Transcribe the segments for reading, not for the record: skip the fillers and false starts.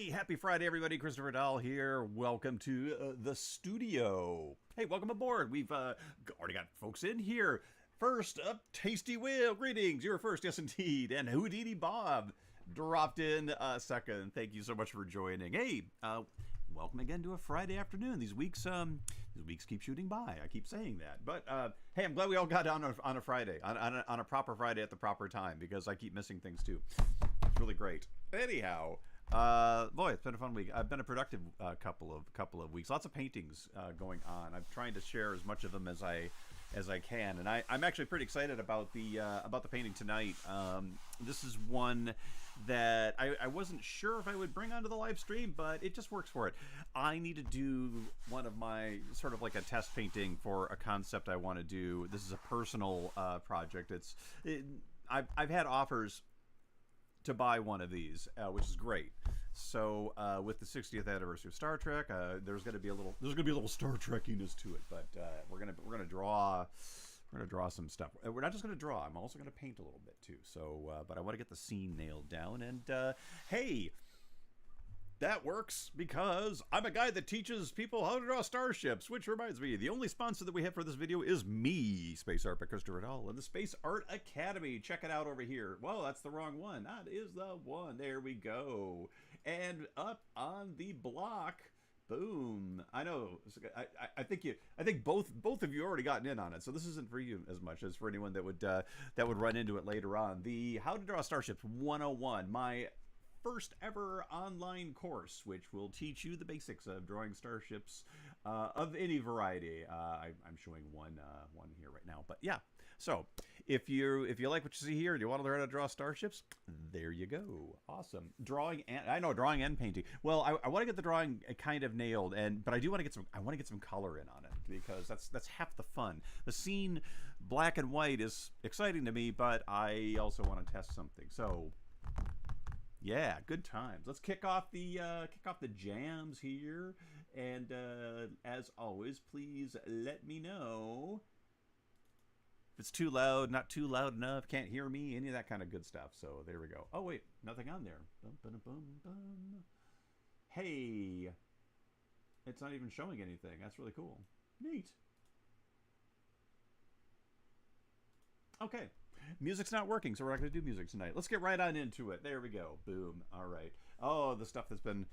Hey, happy Friday, everybody. Christopher Dahl here. Welcome to the studio. Hey, welcome aboard. We've already got folks in here. First up, Tasty Will. Greetings. You're first, yes, indeed. And Houdini Bob dropped in second. Thank you so much for joining. Hey, welcome again to a Friday afternoon. These weeks keep shooting by. I keep saying that, but hey, I'm glad we all got on a Friday, on a proper Friday at the proper time, because I keep missing things too. It's really great. Anyhow, boy, it's been a fun week. I've been a productive couple of weeks. Lots of paintings going on. I'm trying to share as much of them as I can, and I'm actually pretty excited about the painting tonight. This is one that I wasn't sure if I would bring onto the live stream, but it just works for it. I need to do one of my sort of like a test painting for a concept I want to do. This is a personal project. I've had offers to buy one of these, which is great. So with the 60th anniversary of Star Trek, there's going to be a little Star Trekkiness to it. But we're gonna draw some stuff. We're not just going to draw. I'm also going to paint a little bit too. So, but I want to get the scene nailed down. And hey, that works because I'm a guy that teaches people how to draw starships, which reminds me, the only sponsor that we have for this video is me, Space Art by Christopher Dahl, and the Space Art Academy. Check it out over here. Whoa, that's the wrong one. That is the one. There we go. And up on the block, boom. I know. I think both of you already gotten in on it, so this isn't for you as much as for anyone that would run into it later on. The How to Draw Starships 101, my first ever online course, which will teach you the basics of drawing starships of any variety. I'm showing one here right now, but yeah. So if you like what you see here and you want to learn how to draw starships, there you go. Awesome. Drawing and painting. Well, I want to get the drawing kind of nailed, but I do want to get some color in on it, because that's half the fun. The scene black and white is exciting to me, but I also want to test something. So yeah, good times. Let's kick off the jams here, and as always, please let me know if it's too loud, not too loud enough, can't hear me, any of that kind of good stuff. So there we go. Oh wait, nothing on there. Bum, bum, bum, bum. Hey, it's not even showing anything. That's really cool. Neat. Okay. Music's not working, so we're not going to do music tonight. Let's get right on into it. There we go. Boom. All right. Oh, the stuff that's been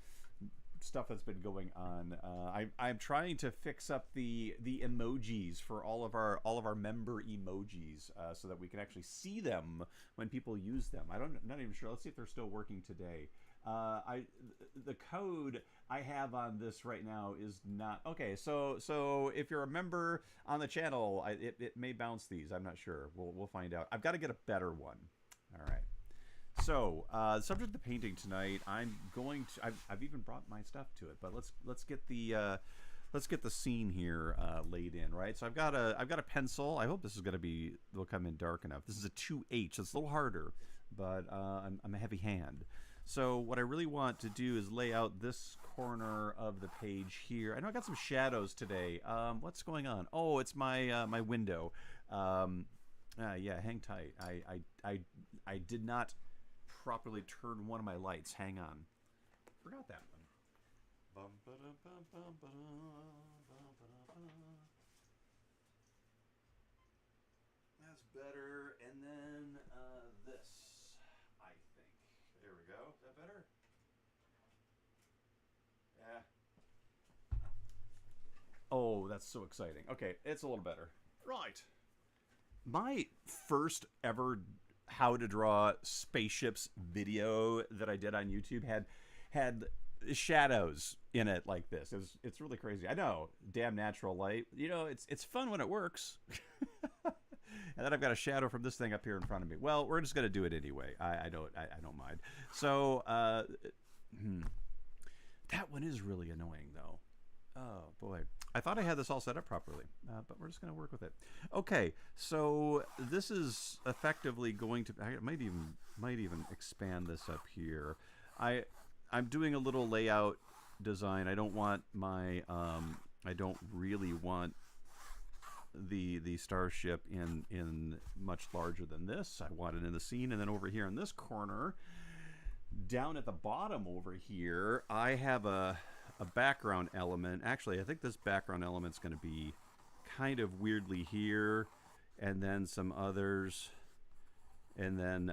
going on. I'm trying to fix up the emojis for all of our member emojis, so that we can actually see them when people use them. I'm not even sure. Let's see if they're still working today. The code I have on this right now is not okay. So if you're a member on the channel, it may bounce these. I'm not sure. We'll find out. I've got to get a better one. All right. So the subject of the painting tonight, I've even brought my stuff to it, but let's get the scene here laid in, right? So I've got a pencil. I hope this is will come in dark enough. This is a 2H. It's a little harder, but I'm a heavy hand. So what I really want to do is lay out this corner of the page here. I know I got some shadows today. What's going on? Oh, it's my my window. Yeah, hang tight. I did not properly turn one of my lights. Hang on. Forgot that one. That's better. And then this, I think. There we go. Is that better? Yeah. Oh, that's so exciting. Okay, it's a little better. Right. My first ever how to draw spaceships video that I did on YouTube had shadows in it like this. It's really crazy. I know, damn natural light. You know, it's fun when it works. And then I've got a shadow from this thing up here in front of me. Well, we're just gonna do it anyway. I don't mind. So that one is really annoying though. Oh boy, I thought I had this all set up properly, but we're just going to work with it. Okay, so this is effectively going to. I might even expand this up here. I'm doing a little layout design. I don't want my. I don't really want the starship in much larger than this. I want it in the scene, and then over here in this corner, down at the bottom over here, I have a background element. Actually, I think this background element's going to be kind of weirdly here, and then some others, and then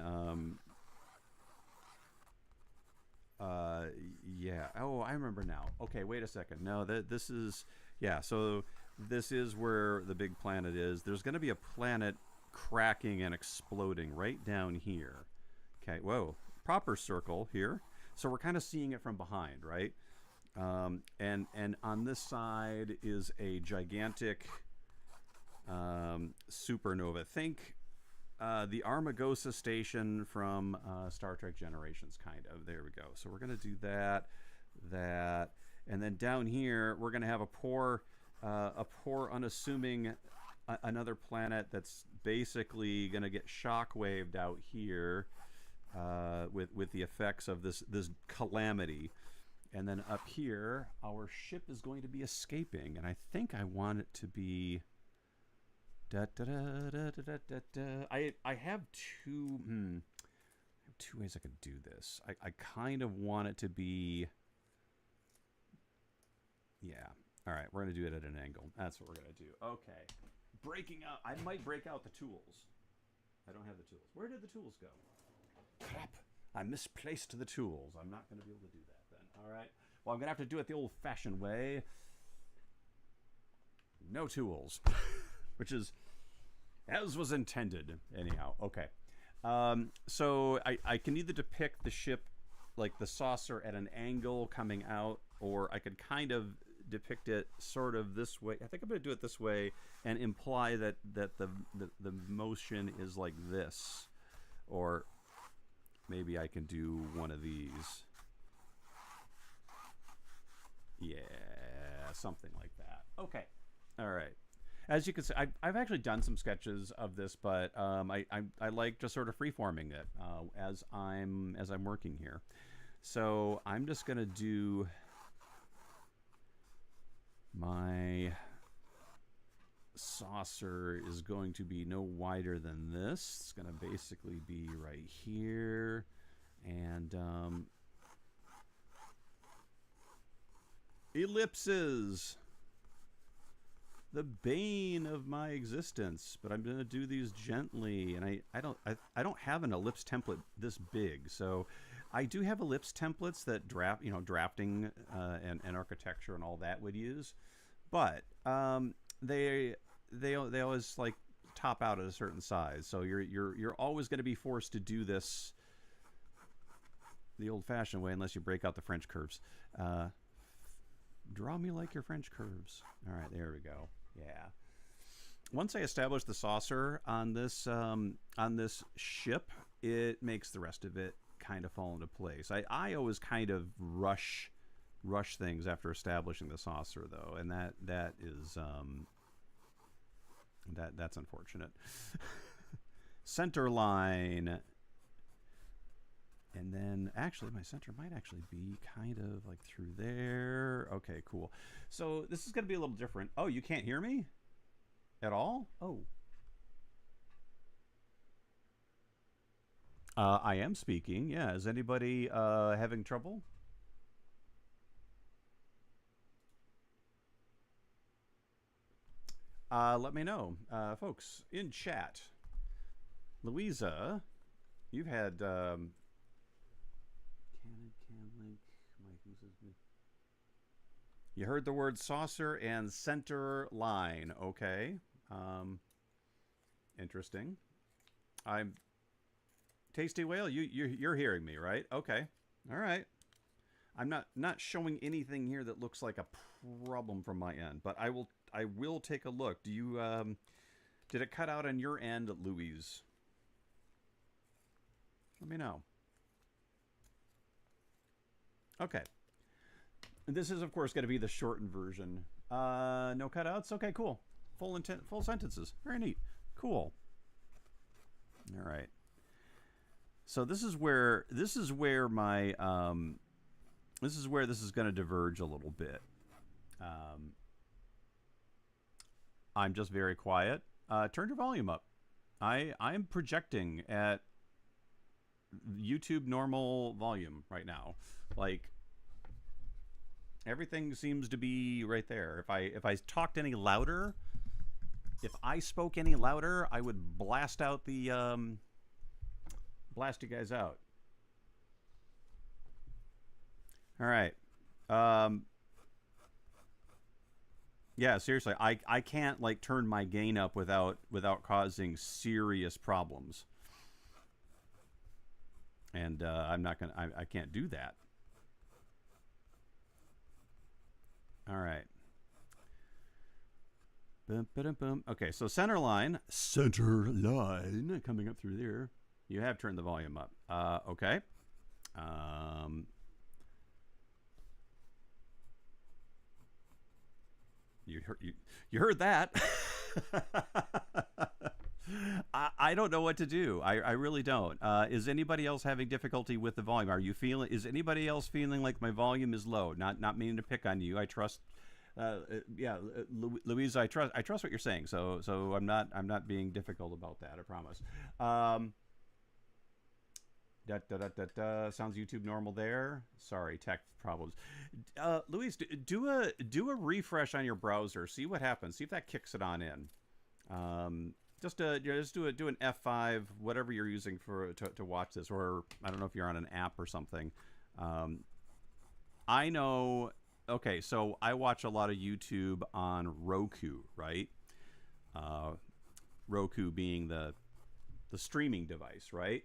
yeah. Oh, I remember now. Okay, wait a second. No, this is, yeah. So this is where the big planet is. There's going to be a planet cracking and exploding right down here. Okay. Whoa. Proper circle here. So we're kind of seeing it from behind, right? And on this side is a gigantic supernova. Think the Armagosa station from Star Trek Generations, kind of. There we go. So we're going to do that, and then down here we're going to have a poor, unassuming another planet that's basically going to get shockwaved out here with the effects of this calamity. And then up here, our ship is going to be escaping, and I think I want it to be. I have two ways I could do this. I kind of want it to be, yeah. All right, we're gonna do it at an angle. That's what we're gonna do. Okay, breaking out. I might break out the tools. I don't have the tools. Where did the tools go? Crap! I misplaced the tools. I'm not gonna be able to do that then. All right. Well, I'm gonna have to do it the old-fashioned way. No tools. Which is as was intended. Anyhow, okay. So I can either depict the ship, like the saucer, at an angle coming out, or I could kind of depict it sort of this way. I think I'm going to do it this way and imply that the motion is like this. Or maybe I can do one of these. Yeah, something like that. Okay. All right. As you can see, I've actually done some sketches of this, but I like just sort of freeforming it as I'm working here. So I'm just gonna do my saucer is going to be no wider than this. It's gonna basically be right here, and ellipses. The bane of my existence, but I'm gonna do these gently, and I don't have an ellipse template this big, so I do have ellipse templates that drafting and architecture and all that would use, but they always like top out at a certain size, so you're always going to be forced to do this the old-fashioned way unless you break out the French curves. Draw me like your French curves. All right, there we go. Yeah. Once I establish the saucer on this ship, it makes the rest of it kind of fall into place. I always kind of rush things after establishing the saucer, though, and that is that's unfortunate. Center line. And then, actually, my center might actually be kind of like through there. Okay, cool. So this is going to be a little different. Oh, you can't hear me at all? Oh. I am speaking. Yeah. Is anybody having trouble? Let me know. Folks, in chat. Louisa, you've had... You heard the word saucer and center line. Okay. Interesting. I'm Tasty Whale. You're hearing me, right? Okay. All right. I'm not showing anything here that looks like a problem from my end, but I will take a look. Do you did it cut out on your end, Louise? Let me know. Okay. This is, of course, going to be the shortened version. No cutouts? Okay, cool. Full sentences. Very neat. Cool. All right. So this is where my this is going to diverge a little bit. I'm just very quiet. Turn your volume up. I'm projecting at YouTube normal volume right now. Like everything seems to be right there. If I talked any louder, if I spoke any louder, I would blast out the blast you guys out. All right. Yeah, seriously, I can't like turn my gain up without causing serious problems. And I'm not gonna. I can't do that. All right. Boom, boom, boom. Okay, so center line coming up through there. You have turned the volume up. Okay. You heard that. I don't know what to do. I really don't. Is anybody else having difficulty with the volume? Are you feeling? Is anybody else feeling like my volume is low? Not meaning to pick on you. I trust. Yeah, Louise, I trust what you're saying. So I'm not being difficult about that. I promise. Sounds YouTube normal there. Sorry, tech problems. Louise, do a refresh on your browser. See what happens. See if that kicks it on in. Just do an F5, whatever you're using to watch this, or I don't know if you're on an app or something. I know. Okay, so I watch a lot of YouTube on Roku, right? Roku being the streaming device, right?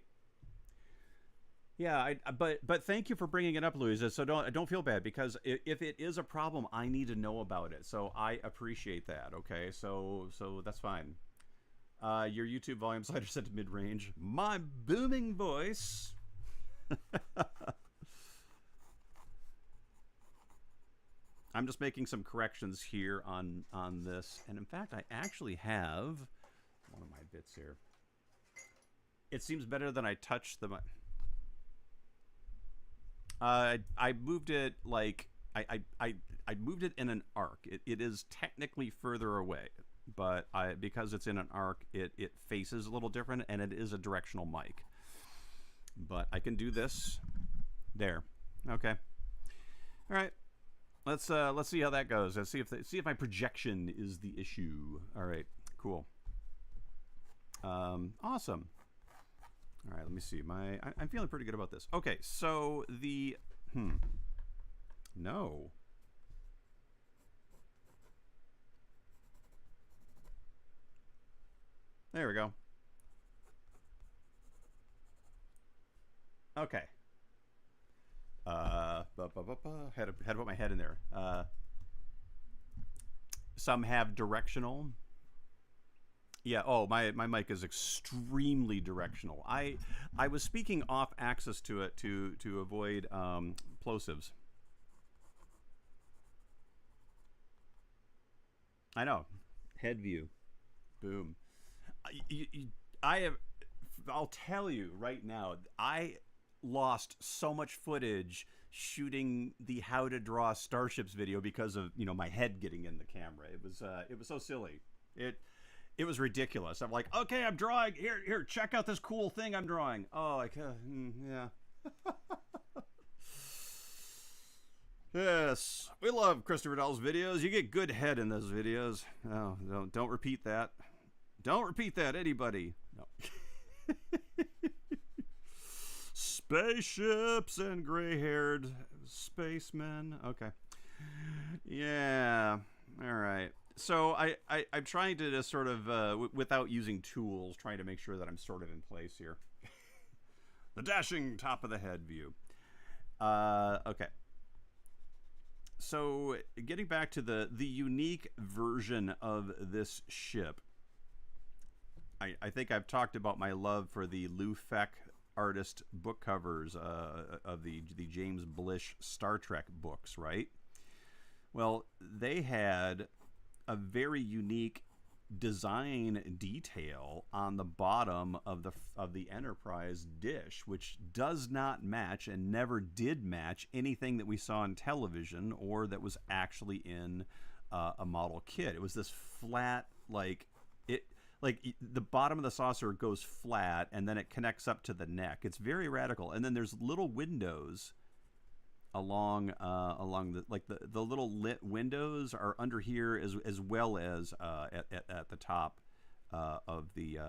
Yeah, but thank you for bringing it up, Louisa. So don't feel bad, because if it is a problem, I need to know about it. So I appreciate that. Okay, so that's fine. Your YouTube volume slider set to mid range. My booming voice. I'm just making some corrections here on this, and in fact, I actually have one of my bits here. It seems better than I touched the. I moved it like I moved it in an arc. It is technically further away, but because it's in an arc, it faces a little different, and it is a directional mic. But I can do this. There. Okay. All right. Let's see how that goes. Let's see if my projection is the issue. All right. Cool. Awesome. All right, let me see. I'm feeling pretty good about this. Okay, so the no. There we go. Okay. Had to put my head in there. Some have directional. Yeah. Oh, my mic is extremely directional. I was speaking off axis to it to avoid plosives. I know. Head view. Boom. I have. I'll tell you right now. I lost so much footage shooting the how to draw starships video because of my head getting in the camera. It was so silly. It was ridiculous. I'm like, okay, I'm drawing. Here, check out this cool thing I'm drawing. Oh, yeah. Yes, we love Christopher Doll's videos. You get good head in those videos. Oh, don't repeat that. Don't repeat that, anybody. No. Spaceships and gray-haired spacemen. Okay. Yeah. All right. So I'm trying to just sort of, without using tools, trying to make sure that I'm sort of in place here. The dashing top of the head view. Okay. So getting back to the unique version of this ship, I think I've talked about my love for the Lou Feck artist book covers of the James Blish Star Trek books, right? Well, they had a very unique design detail on the bottom of the Enterprise dish, which does not match and never did match anything that we saw on television or that was actually in a model kit. It was this flat, like the bottom of the saucer goes flat and then it connects up to the neck. It's very radical. And then there's little windows along the little lit windows are under here as well as at the top of the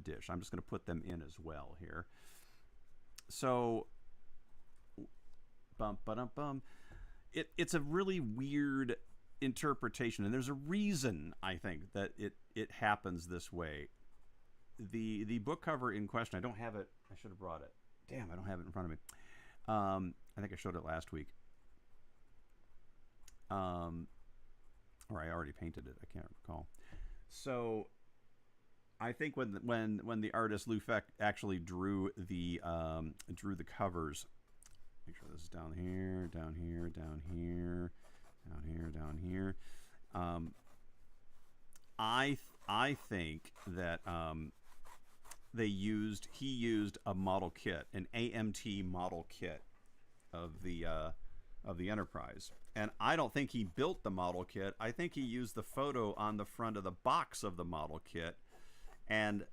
dish. I'm just going to put them in as well here. So bum ba bum. It's a really weird interpretation, and there's a reason I think that it happens this way. The book cover in question, I don't have it. I should have brought it. Damn, I don't have it in front of me. I think I showed it last week. Or I already painted it. I can't recall. So I think when the artist Lou Feck actually drew the covers. Make sure this is down here, down here, down here, down here, down here. I think that he used a model kit, an AMT model kit of the Enterprise, and I don't think he built the model kit. I think he used the photo on the front of the box of the model kit, and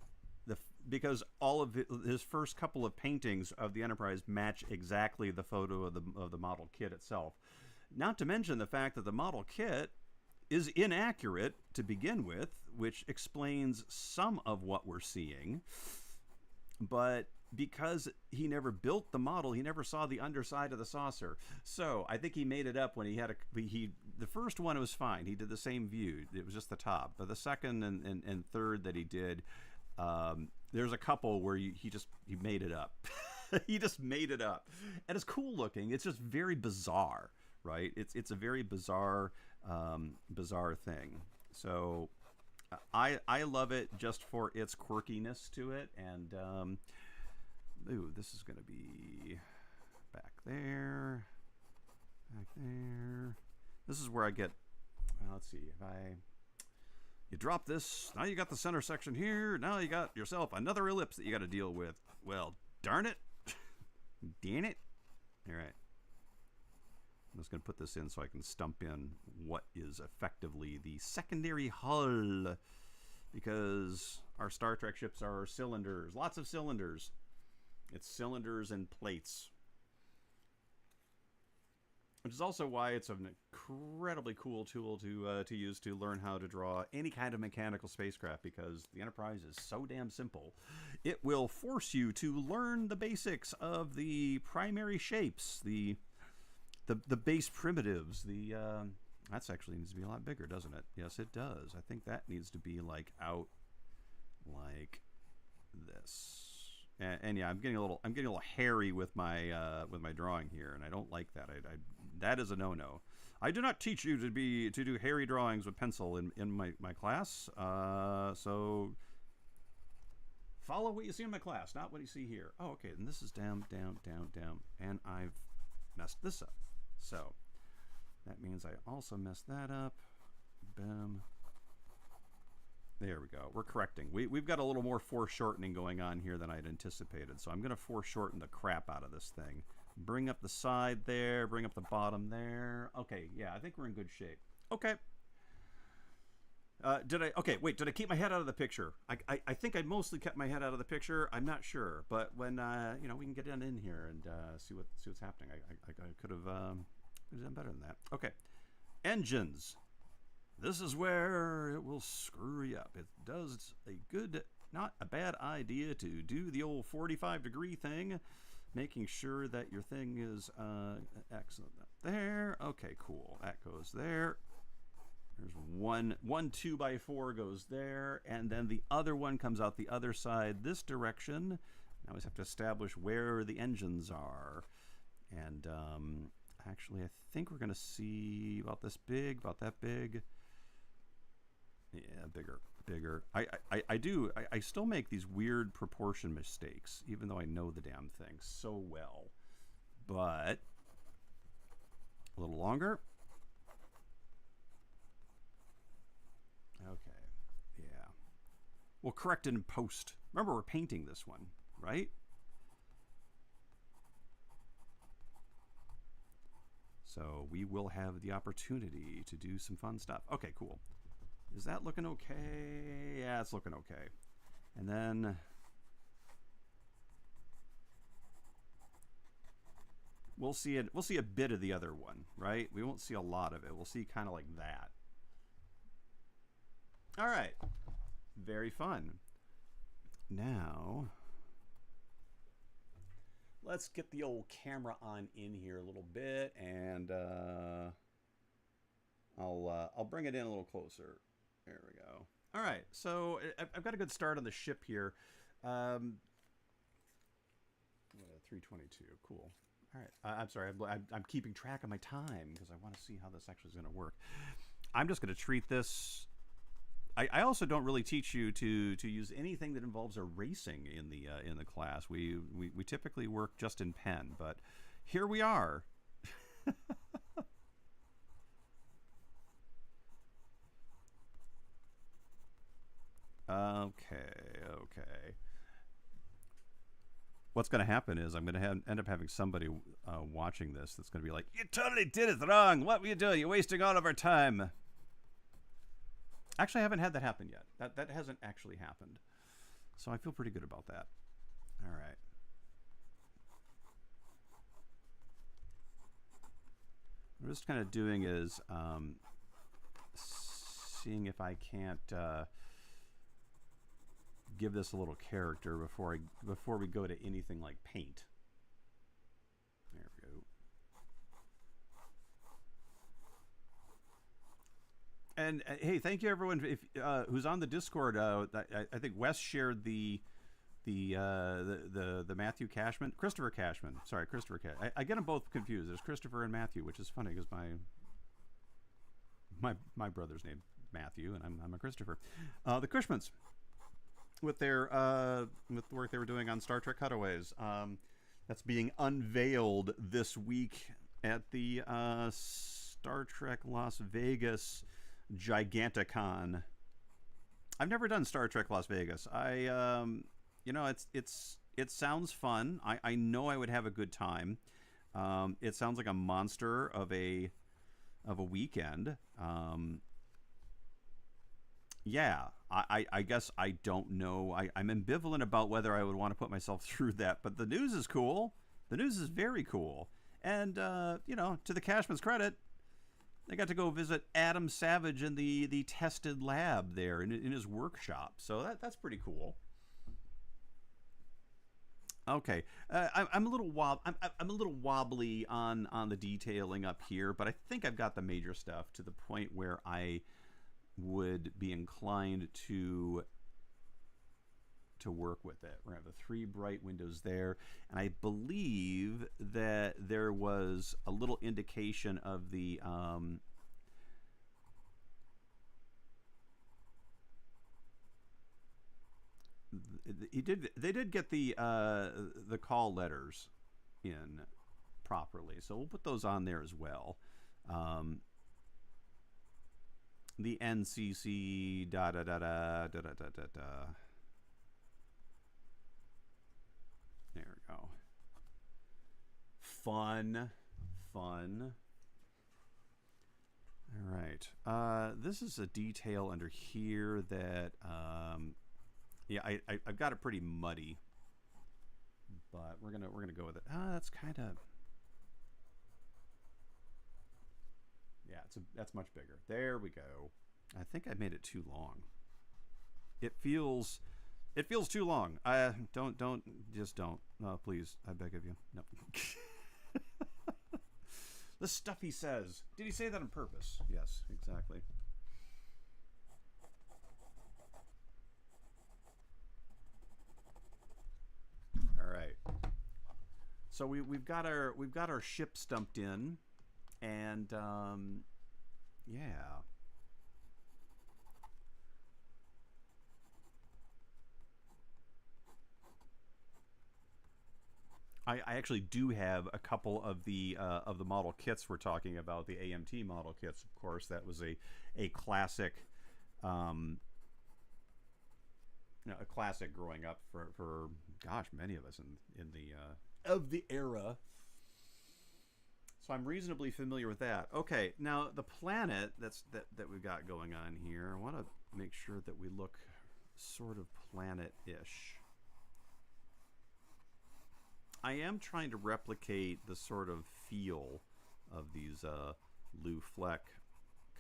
because all of his first couple of paintings of the Enterprise match exactly the photo of the model kit itself. Not to mention the fact that the model kit is inaccurate to begin with, which explains some of what we're seeing. But because he never built the model, he never saw the underside of the saucer. So I think he made it up when he had the first one was fine. He did the same view. It was just the top. But the second and third that he did, there's a couple where he made it up. He just made it up. And it's cool looking. It's just very bizarre, right? It's a very bizarre thing. So I love it just for its quirkiness to it. And ooh, this is going to be back there. This is where I get, well, let's see, you drop this, now you got the center section here, now you got yourself another ellipse that you got to deal with. Well, darn it. Damn it. All right. I'm just going to put this in so I can stump in what is effectively the secondary hull, because our Star Trek ships are cylinders, lots of cylinders. It's cylinders and plates, which is also why it's an incredibly cool tool to use to learn how to draw any kind of mechanical spacecraft, because the Enterprise is so damn simple. It will force you to learn the basics of the primary shapes, the base primitives. That's actually needs to be a lot bigger, doesn't it? Yes, it does. I think that needs to be like out like this. And yeah, I'm getting a little hairy with my drawing here, and I don't like that. That is a no-no. I do not teach you to do hairy drawings with pencil in my class. So follow what you see in my class, not what you see here. Oh, okay. And this is down, and I've messed this up. So that means I also messed that up. Boom. There we go. We're correcting. We've got a little more foreshortening going on here than I'd anticipated. So I'm going to foreshorten the crap out of this thing. Bring up the side there. Bring up the bottom there. Okay, yeah, I think we're in good shape. Okay. Okay, wait, did I keep my head out of the picture? I think I mostly kept my head out of the picture. I'm not sure. But when, we can get in here and see what's happening. I could have done better than that. Okay. Engines. This is where it will screw you up. It does not a bad idea to do the old 45-degree thing, making sure that your thing is excellent up there. Okay, cool. That goes there. There's one 2x4 goes there, and then the other one comes out the other side this direction. Now we just have to establish where the engines are. And actually, I think we're going to see about this big, about that big. Yeah, bigger. I still make these weird proportion mistakes, even though I know the damn thing so well. But a little longer. Okay, yeah. We'll correct it in post. Remember, we're painting this one, right? So we will have the opportunity to do some fun stuff. Okay, cool. Is that looking okay? Yeah, it's looking okay. And then we'll see it. We'll see a bit of the other one, right? We won't see a lot of it. We'll see kind of like that. All right. Very fun. Now, let's get the old camera on in here a little bit, and I'll bring it in a little closer. There we go. All right, so I've got a good start on the ship here. 322, cool. All right, I'm sorry, I'm keeping track of my time because I want to see how this actually is going to work. I'm just going to treat this. I also don't really teach you to use anything that involves erasing in the class. We typically work just in pen, but here we are. Okay. What's going to happen is I'm going to end up having somebody watching this that's going to be like, "You totally did it wrong. What were you doing? You're wasting all of our time." Actually, I haven't had that happen yet. That hasn't actually happened. So I feel pretty good about that. All right. What I'm just kind of doing is seeing if I can't give this a little character before we go to anything like paint. There we go. And hey, thank you everyone who's on the Discord. I think Wes shared the Matthew Cashman, Christopher Cashman. Sorry, Christopher Cashman. I get them both confused. There's Christopher and Matthew, which is funny because my brother's name Matthew, and I'm a Christopher. The Cushmans, with the work they were doing on Star Trek Cutaways, that's being unveiled this week at the Star Trek Las Vegas Giganticon. I've never done Star Trek Las Vegas. You know, it sounds fun. I know I would have a good time. It sounds like a monster of a weekend. Yeah, I guess I don't know. I'm ambivalent about whether I would want to put myself through that, but the news is cool. The news is very cool. And, you know, to the Cashman's credit, they got to go visit Adam Savage in the tested lab there in his workshop. So that's pretty cool. Okay, I'm a little wobbly on the detailing up here, but I think I've got the major stuff to the point where I would be inclined to work with it. We're gonna have the 3 bright windows there, and I believe that there was a little indication of the they did get the call letters in properly, so we'll put those on there as well. The NCC da da da da da da da da da. There we go. Fun. All right. This is a detail under here that yeah, I've got it pretty muddy, but we're gonna go with it. That's kind of, yeah, that's much bigger. There we go. I think I made it too long. It feels too long. Don't no, please, I beg of you. No. The stuff he says. Did he say that on purpose? Yes, exactly. All right. So we've got our ship stumped in, and yeah. I actually do have a couple of the model kits we're talking about, the AMT model kits. Of course, that was a classic, a classic growing up for gosh, many of us in the of the era. So I'm reasonably familiar with that. Okay, now the planet that we've got going on here, I want to make sure that we look sort of planet-ish. I am trying to replicate the sort of feel of these Lou Fleck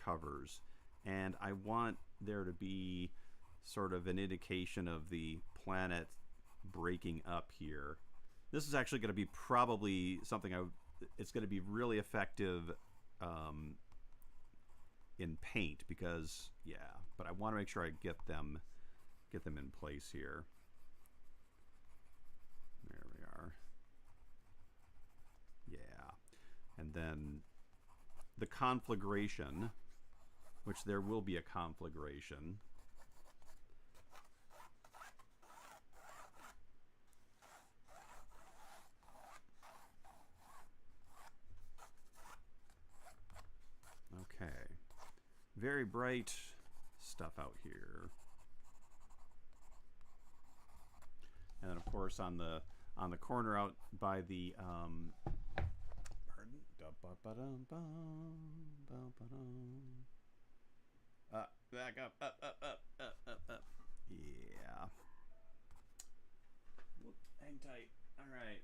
covers, and I want there to be sort of an indication of the planet breaking up here. This is actually going to be probably something it's going to be really effective in paint because, yeah, but I want to make sure I get them in place here. There we are. Yeah. And then the conflagration, which there will be a conflagration. Okay. Very bright stuff out here. And then of course on the corner out by the back up, up. Yeah. Whoop, hang tight. All right.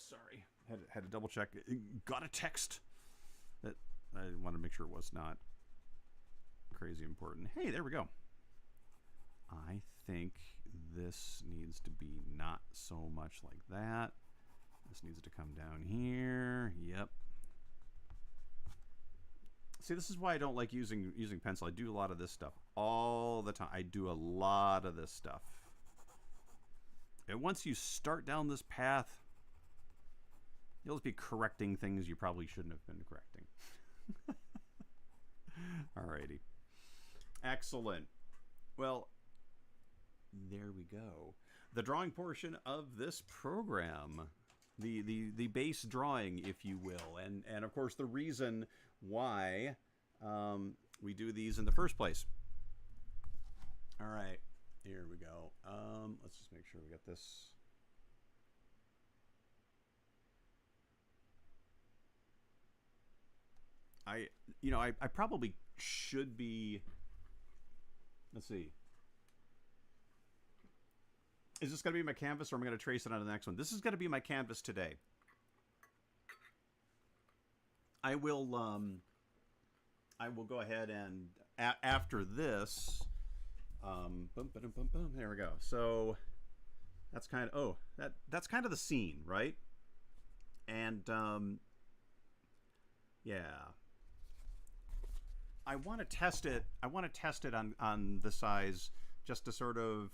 Sorry, had to double check. Got a text that I wanted to make sure it was not crazy important. Hey, there we go. I think this needs to be not so much like that. This needs to come down here. Yep. See, this is why I don't like using pencil. I do a lot of this stuff all the time. I do a lot of this stuff. And once you start down this path, you'll just be correcting things you probably shouldn't have been correcting. Alrighty. Excellent. Well, there we go. The drawing portion of this program. The base drawing, if you will. And of course, the reason why we do these in the first place. All right. Here we go. Let's just make sure we got this. I probably should be, let's see. Is this going to be my canvas or am I going to trace it on the next one? This is going to be my canvas today. I will go ahead and after this, there we go. So that's kind of, that's kind of the scene, right? And yeah. I want to test it. I want to test it on the size just to sort of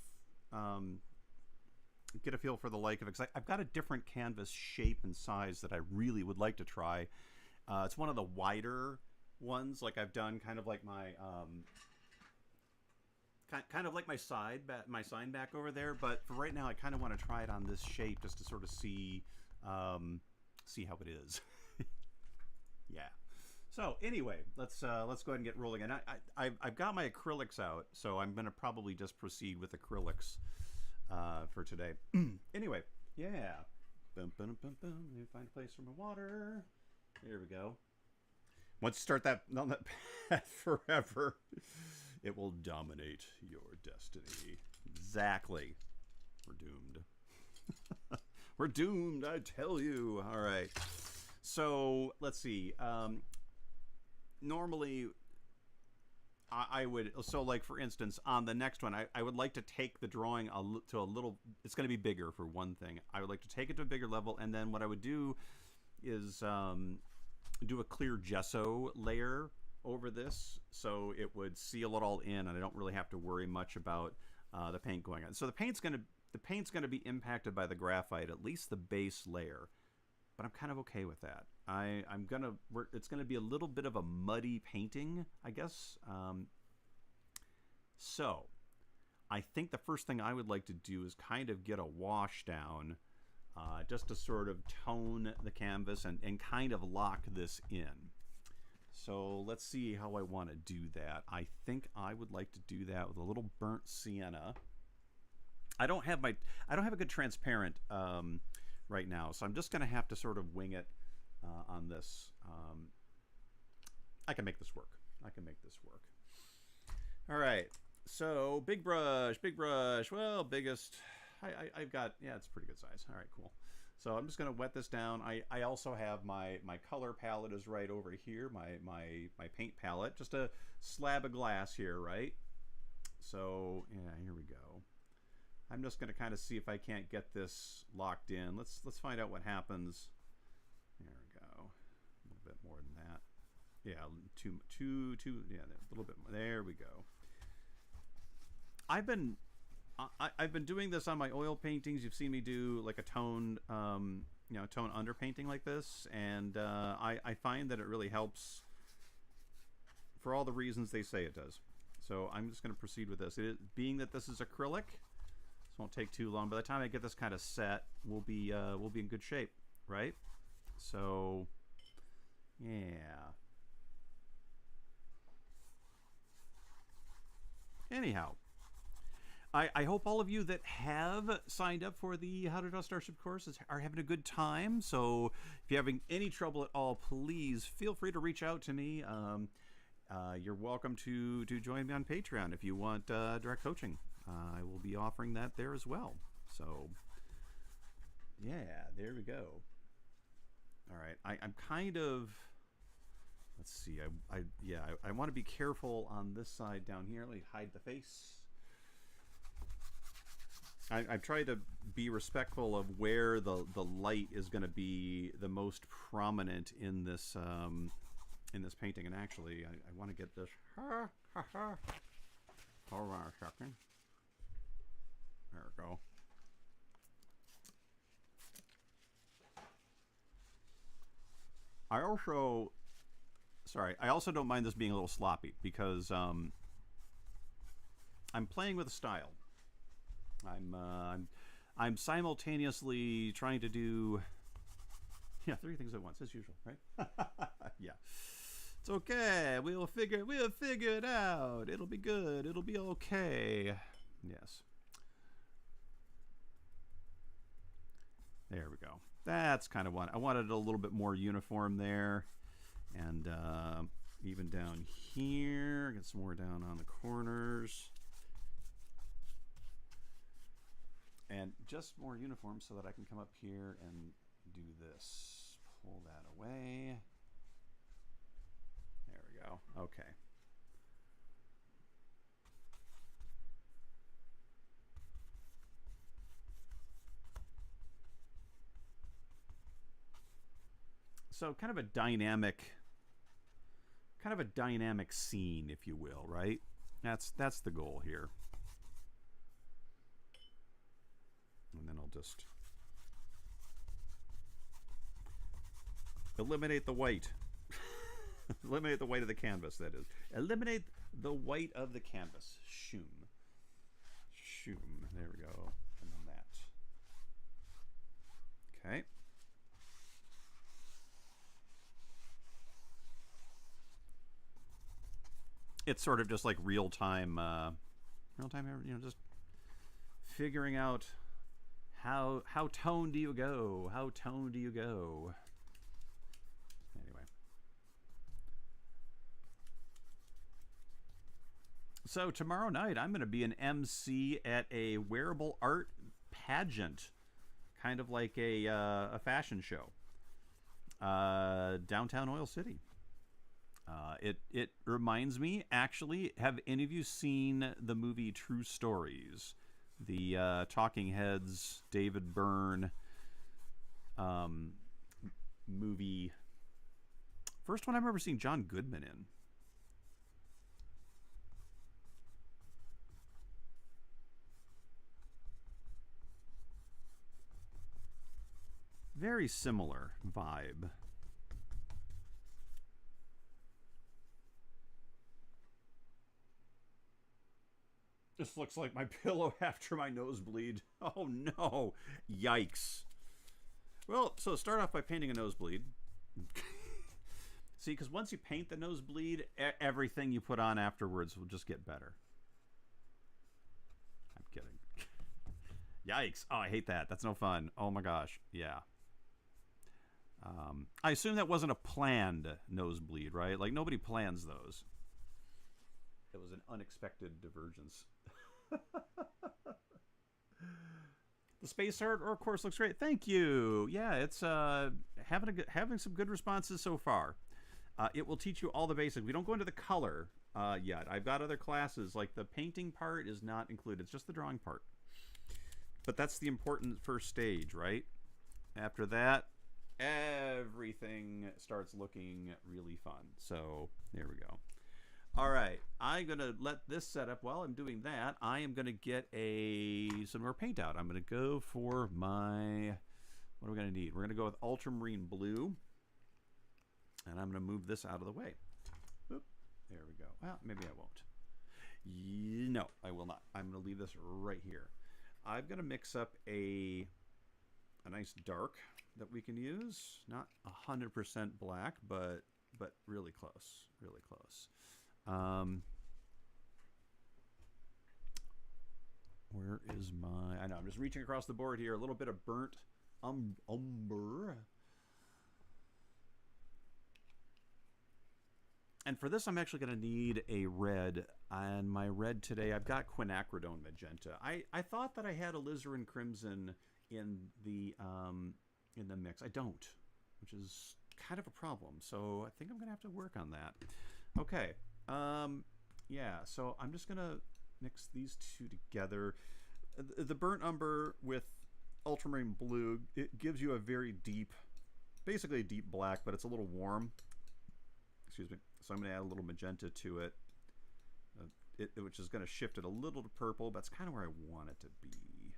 get a feel for the like of it. 'Cause I've got a different canvas shape and size that I really would like to try. It's one of the wider ones, like I've done, kind of like my kind of like my sign back over there. But for right now, I kind of want to try it on this shape just to sort of see how it is. Yeah. So anyway, let's go ahead and get rolling. And I've got my acrylics out, so I'm going to probably just proceed with acrylics for today. Anyway, yeah. Let me find a place for my water. There we go. Once you start that on that path forever, it will dominate your destiny. Exactly. We're doomed. We're doomed, I tell you. All right. So let's see. Normally, I would, so like for instance, on the next one, I would like to take the drawing to a little, it's going to be bigger for one thing. I would like to take it to a bigger level, and then what I would do is do a clear gesso layer over this, so it would seal it all in, and I don't really have to worry much about the paint going on. So the paint's going to be impacted by the graphite, at least the base layer. But I'm kind of okay with that. It's gonna be a little bit of a muddy painting, I guess. So I think the first thing I would like to do is kind of get a wash down, just to sort of tone the canvas and kind of lock this in. So let's see how I want to do that. I think I would like to do that with a little burnt sienna. I don't have a good transparent right now, so I'm just going to have to sort of wing it on this. I can make this work. All right. So big brush. Well, biggest. I've got, yeah, it's a pretty good size. All right, cool. So I'm just going to wet this down. I also have my color palette is right over here, my paint palette, just a slab of glass here, right? So yeah, here we go. I'm just going to kind of see if I can't get this locked in. Let's find out what happens. There we go. A little bit more than that. Yeah, two. Yeah, a little bit more. There we go. I've been doing this on my oil paintings. You've seen me do like a toned, tone underpainting like this, and I find that it really helps for all the reasons they say it does. So I'm just going to proceed with this. Being that this is acrylic, this won't take too long. By the time I get this kind of set, we'll be in good shape, right? So, yeah. Anyhow. I hope all of you that have signed up for the How to Draw Starship courses are having a good time. So if you're having any trouble at all, please feel free to reach out to me. You're welcome to join me on Patreon if you want direct coaching. I will be offering that there as well. So yeah, there we go. All right, I'm kind of, let's see. I want to be careful on this side down here. Let me hide the face. I've tried to be respectful of where the light is going to be the most prominent in this painting, and actually I want to get this. Hold on a second. There we go. I also don't mind this being a little sloppy because I'm playing with a style. I'm simultaneously trying to do three things at once as usual, right? Yeah, it's okay. We'll figure it out. It'll be good. It'll be okay. Yes. There we go. That's kind of what I wanted. A little bit more uniform there, and even down here. Get some more down on the corners. And just more uniform so that I can come up here and do this. Pull that away. There we go. Okay. So kind of a dynamic scene, if you will, right? That's the goal here. And then I'll just eliminate the white. Eliminate the white of the canvas, that is. Eliminate the white of the canvas. Shoom. There we go. And then that. Okay. It's sort of just like real-time, just figuring out how toned do you go? How toned do you go? Anyway. So tomorrow night I'm going to be an MC at a wearable art pageant, kind of like a fashion show, downtown Oil City. It reminds me, actually, have any of you seen the movie True Stories? The Talking Heads, David Byrne movie. First one I remember seeing John Goodman in. Very similar vibe. This looks like my pillow after my nosebleed. Oh no. Yikes. Well, so start off by painting a nosebleed. See, because once you paint the nosebleed, everything you put on afterwards will just get better. I'm kidding. Yikes. Oh, I hate that. That's no fun. Oh my gosh. Yeah. I assume that wasn't a planned nosebleed, right? Like, nobody plans those. It was an unexpected divergence. The space art, of course, looks great. Thank you. Yeah, it's having some good responses so far. It will teach you all the basics. We don't go into the color yet. I've got other classes. Like, the painting part is not included. It's just the drawing part. But that's the important first stage, right? After that, everything starts looking really fun. So there we go. All right, I'm gonna let this set up. While I'm doing that, I am gonna get some more paint out. I'm gonna go for my, what are we gonna need? We're gonna go with ultramarine blue, and I'm gonna move this out of the way. Oop, there we go. Well, maybe I won't. No, I will not. I'm gonna leave this right here. I'm gonna mix up a nice dark that we can use. Not 100% black, but really close, really close. Where is my... I know, I'm just reaching across the board here. A little bit of burnt umber. And for this, I'm actually going to need a red. And my red today, I've got quinacridone magenta. I thought that I had alizarin crimson in the mix. I don't, which is kind of a problem. So I think I'm going to have to work on that. Okay. Yeah, so I'm just going to mix these two together. The burnt umber with ultramarine blue, it gives you a very deep, basically a deep black, but it's a little warm. Excuse me. So I'm going to add a little magenta to it, which is going to shift it a little to purple. But that's kind of where I want it to be.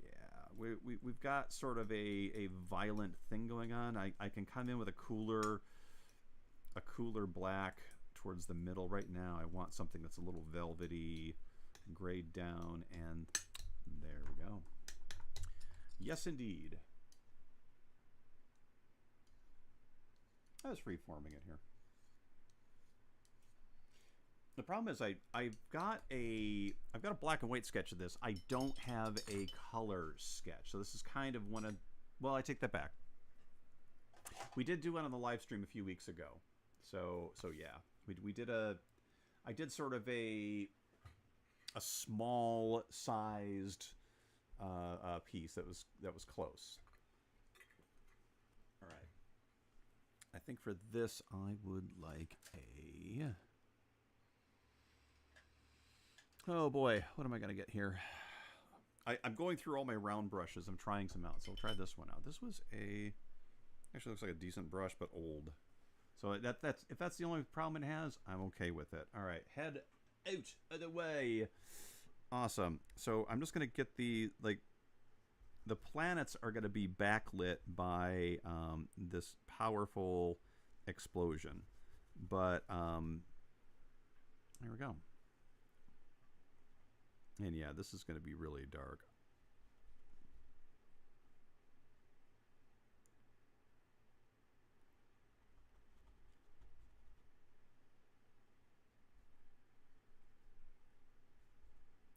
Yeah, we've got sort of a violent thing going on. I can come in with a cooler black towards the middle. Right now I want something that's a little velvety, grayed down, and there we go. Yes, indeed. I was free-forming it here. The problem is I've got a black and white sketch of this. I don't have a color sketch. So this is kind of one of, well, I take that back. We did do one on the live stream a few weeks ago. So yeah, I did sort of a small sized piece that was close. All right. I think for this I would like a, oh boy, what am I gonna get here? I'm going through all my round brushes. I'm trying some out, so I'll try this one out. This was actually looks like a decent brush, but old. So that's if that's the only problem it has, I'm okay with it. All right, head out of the way. Awesome. So I'm just gonna get the planets are gonna be backlit by this powerful explosion, but there we go. And yeah, this is gonna be really dark.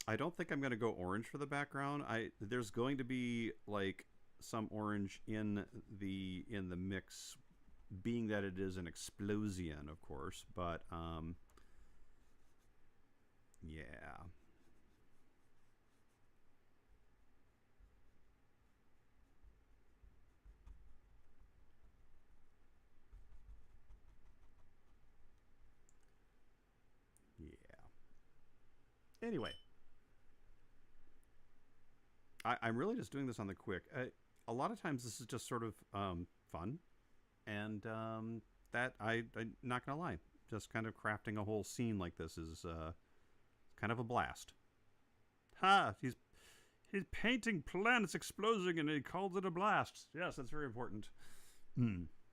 I don't think I'm going to go orange for the background. There's going to be like some orange in the mix, being that it is an explosion, of course, but yeah. Yeah. Anyway, I'm really just doing this on the quick. A lot of times this is just sort of fun, and that I'm not gonna lie, just kind of crafting a whole scene like this is kind of a blast. Ha! He's painting planets exploding, and he called it a blast. Yes, that's very important.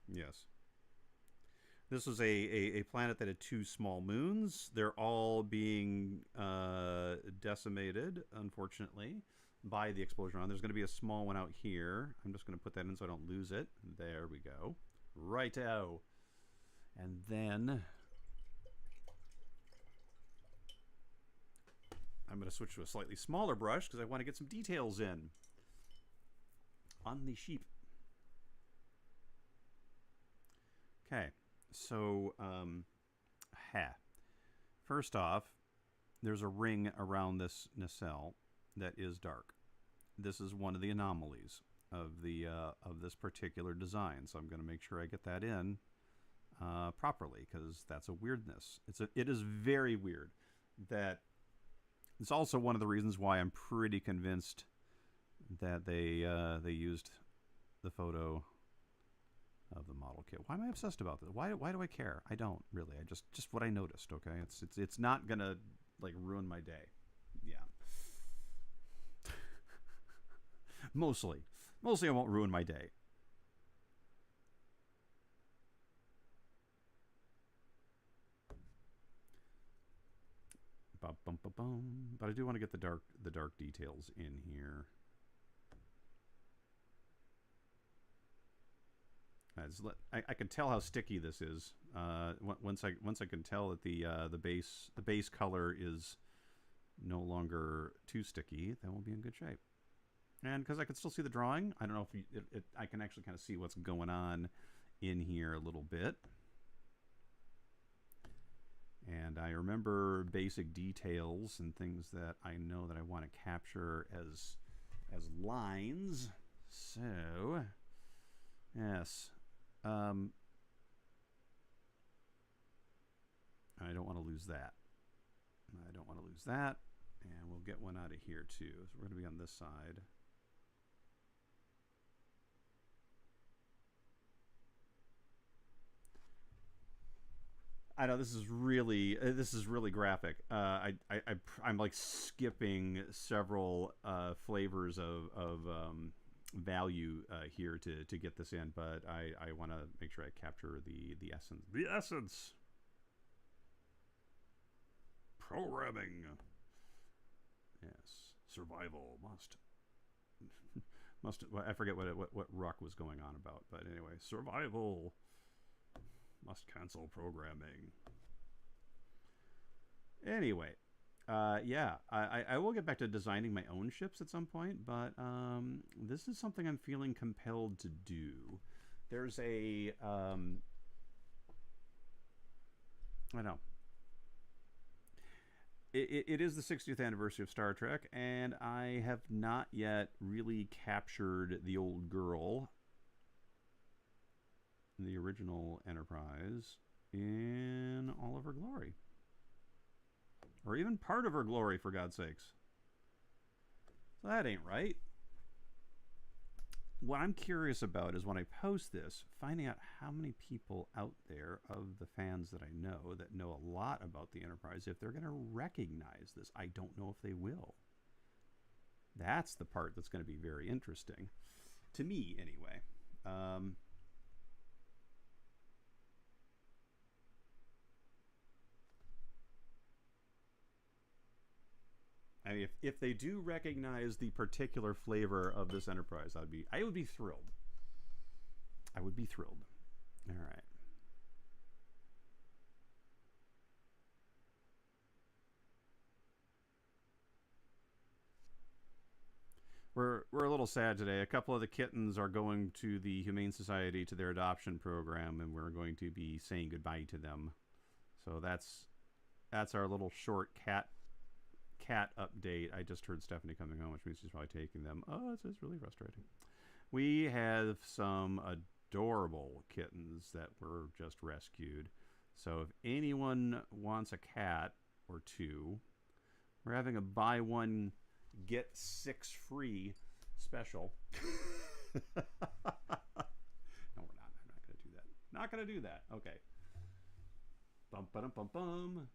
Yes. This was a planet that had 2 small moons. They're all being decimated, unfortunately, by the explosion. There's going to be a small one out here. I'm just going to put that in so I don't lose it. There we go. Righto. And then I'm going to switch to a slightly smaller brush because I want to get some details in on the sheep. Okay, so first off, there's a ring around this nacelle that is dark. This is one of the anomalies of the of this particular design, so I'm going to make sure I get that in properly because that's a weirdness. It is very weird. That it's also one of the reasons why I'm pretty convinced that they used the photo of the model kit. Why am I obsessed about this? Why do I care? I don't really. I just what I noticed. Okay, it's not gonna like ruin my day. Yeah. Mostly it won't ruin my day. But I do want to get the dark details in here. I can tell how sticky this is. Once I can tell that the base color is no longer too sticky, then we'll be in good shape. And because I can still see the drawing, I don't know if I can actually kind of see what's going on in here a little bit. And I remember basic details and things that I know that I want to capture as lines. So, yes. I don't want to lose that. I don't want to lose that. And we'll get one out of here too. So we're going to be on this side. I know this is really graphic. I'm like skipping several flavors of value here to get this in, but I want to make sure I capture the essence. The essence. Programming. Yes, survival must. I forget what Ruck was going on about, but anyway, survival. Must cancel programming. Anyway, yeah, I will get back to designing my own ships at some point, but this is something I'm feeling compelled to do. There's a, I know. It is the 60th anniversary of Star Trek, and I have not yet really captured the old girl, the original Enterprise, in all of her glory. Or even part of her glory, for God's sakes. So that ain't right. What I'm curious about is when I post this, finding out how many people out there of the fans that I know that know a lot about the Enterprise, if they're going to recognize this. I don't know if they will. That's the part that's going to be very interesting. To me, anyway. I mean, if they do recognize the particular flavor of this Enterprise, I would be thrilled. I would be thrilled. All right. We're a little sad today. A couple of the kittens are going to the Humane Society to their adoption program, and we're going to be saying goodbye to them. So that's our little short cat update. I just heard Stephanie coming home, which means she's probably taking them. Oh, it's really frustrating. We have some adorable kittens that were just rescued. So if anyone wants a cat or two, we're having a buy one get 6 free special. No, we're not. I'm not going to do that. Not going to do that. Okay. Bum bum bum bum.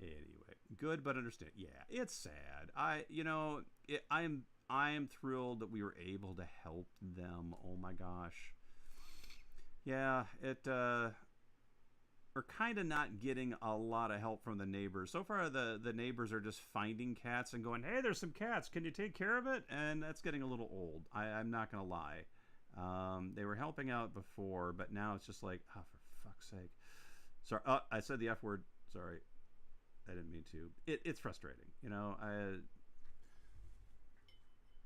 Anyway, good but understand. Yeah, it's sad. I am thrilled that we were able to help them. Oh my gosh. Yeah, we're kind of not getting a lot of help from the neighbors. So far, the neighbors are just finding cats and going, "Hey, there's some cats. Can you take care of it?" And that's getting a little old. I'm not gonna lie. They were helping out before, but now it's just like, oh, for fuck's sake. Sorry, I said the F word. Sorry, I didn't mean to. It's frustrating, you know.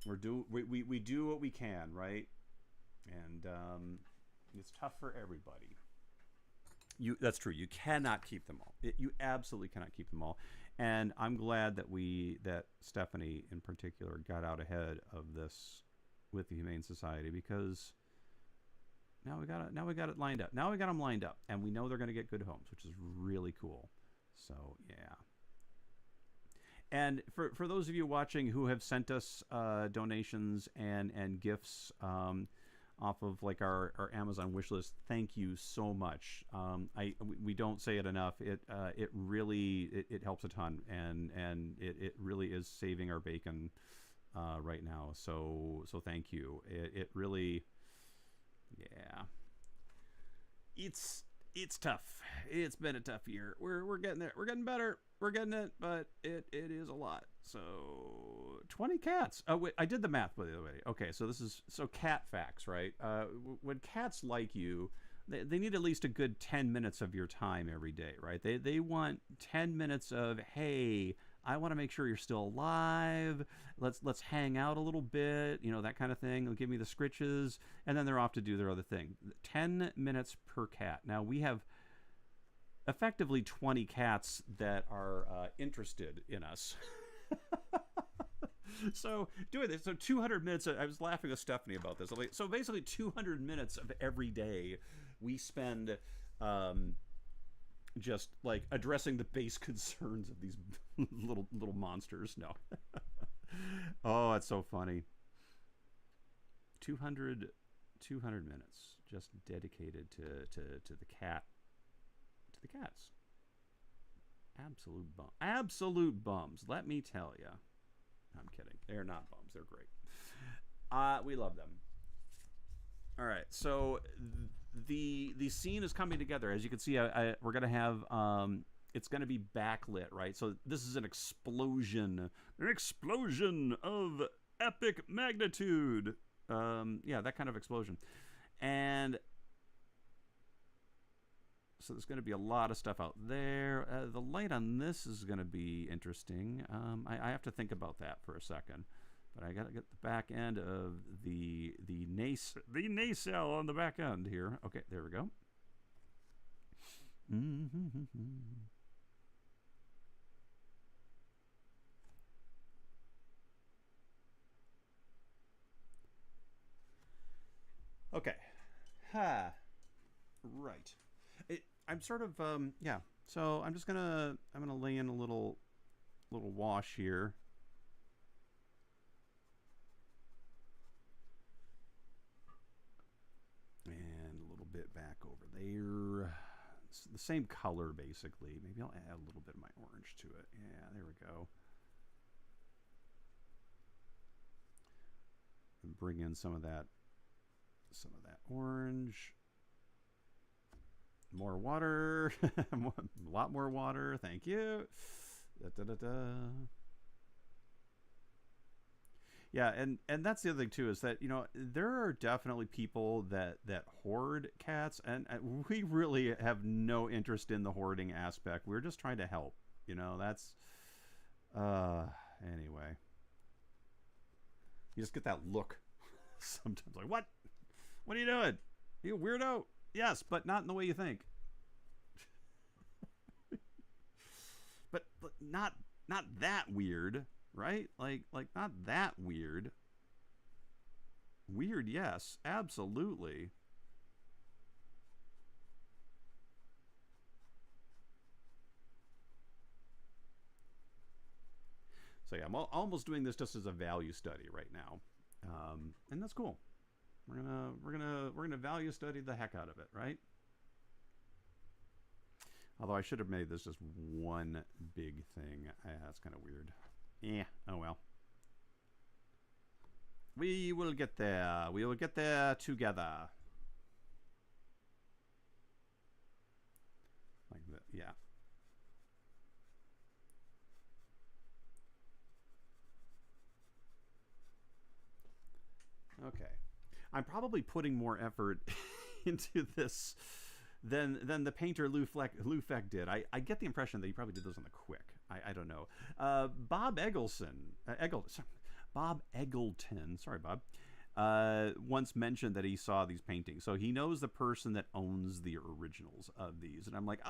We do what we can, right? And it's tough for everybody. That's true. You cannot keep them all. You absolutely cannot keep them all. And I'm glad that Stephanie in particular got out ahead of this with the Humane Society, because now we got it lined up. Now we got them lined up, and we know they're going to get good homes, which is really cool. So yeah. And for those of you watching who have sent us donations and gifts off of like our Amazon wish list, thank you so much. We don't say it enough. It really helps a ton, and it really is saving our bacon right now. So thank you. It really, yeah. It's tough. It's been a tough year. We're getting there. We're getting better. We're getting it, but it is a lot. So 20 cats. Oh wait, I did the math by the way. Okay, so cat facts, right? When cats like you, they need at least a good 10 minutes of your time every day, right? They want 10 minutes of, hey, I want to make sure you're still alive. Let's hang out a little bit, you know, that kind of thing. They'll give me the scritches, and then they're off to do their other thing. 10 minutes per cat. Now we have effectively 20 cats that are interested in us. So doing this, so 200 minutes. I was laughing with Stephanie about this. So basically 200 minutes of every day we spend just like addressing the base concerns of these little monsters. No. Oh, it's so funny. 200 minutes just dedicated to the cat, to the cats. Absolute bums, let me tell you. I'm kidding. They're not bums. They're great. We love them. All right. So the scene is coming together. As you can see, we're going to have it's going to be backlit, right? So this is an explosion of epic magnitude. Yeah, that kind of explosion. And so there's going to be a lot of stuff out there. The light on this is going to be interesting. I have to think about that for a second. But I got to get the back end of the nacelle on the back end here. Okay, there we go. Okay. Right. I'm sort of yeah. So I'm gonna lay in a little wash here. And a little bit back over there. It's the same color basically. Maybe I'll add a little bit of my orange to it. Yeah, there we go. And bring in some of that orange. More water. A lot more water. Thank you. Yeah, and that's the other thing too, is that, you know, there are definitely people that hoard cats, and we really have no interest in the hoarding aspect. We're just trying to help, you know. That's anyway. You just get that look sometimes, like, what are you doing? You weirdo. Yes, but not in the way you think. but not that weird, right? Like not that weird. Weird, yes, absolutely. So yeah, I'm almost doing this just as a value study right now, and that's cool. We're gonna value study the heck out of it, right? Although I should have made this just one big thing. That's kind of weird. Yeah. Oh well. We will get there. We will get there together. Like that. Yeah. Okay. I'm probably putting more effort into this than the painter Lou Feck did. I get the impression that he probably did those on the quick. I don't know. Bob Eggleton, sorry, Bob, once mentioned that he saw these paintings. So he knows the person that owns the originals of these. And I'm like,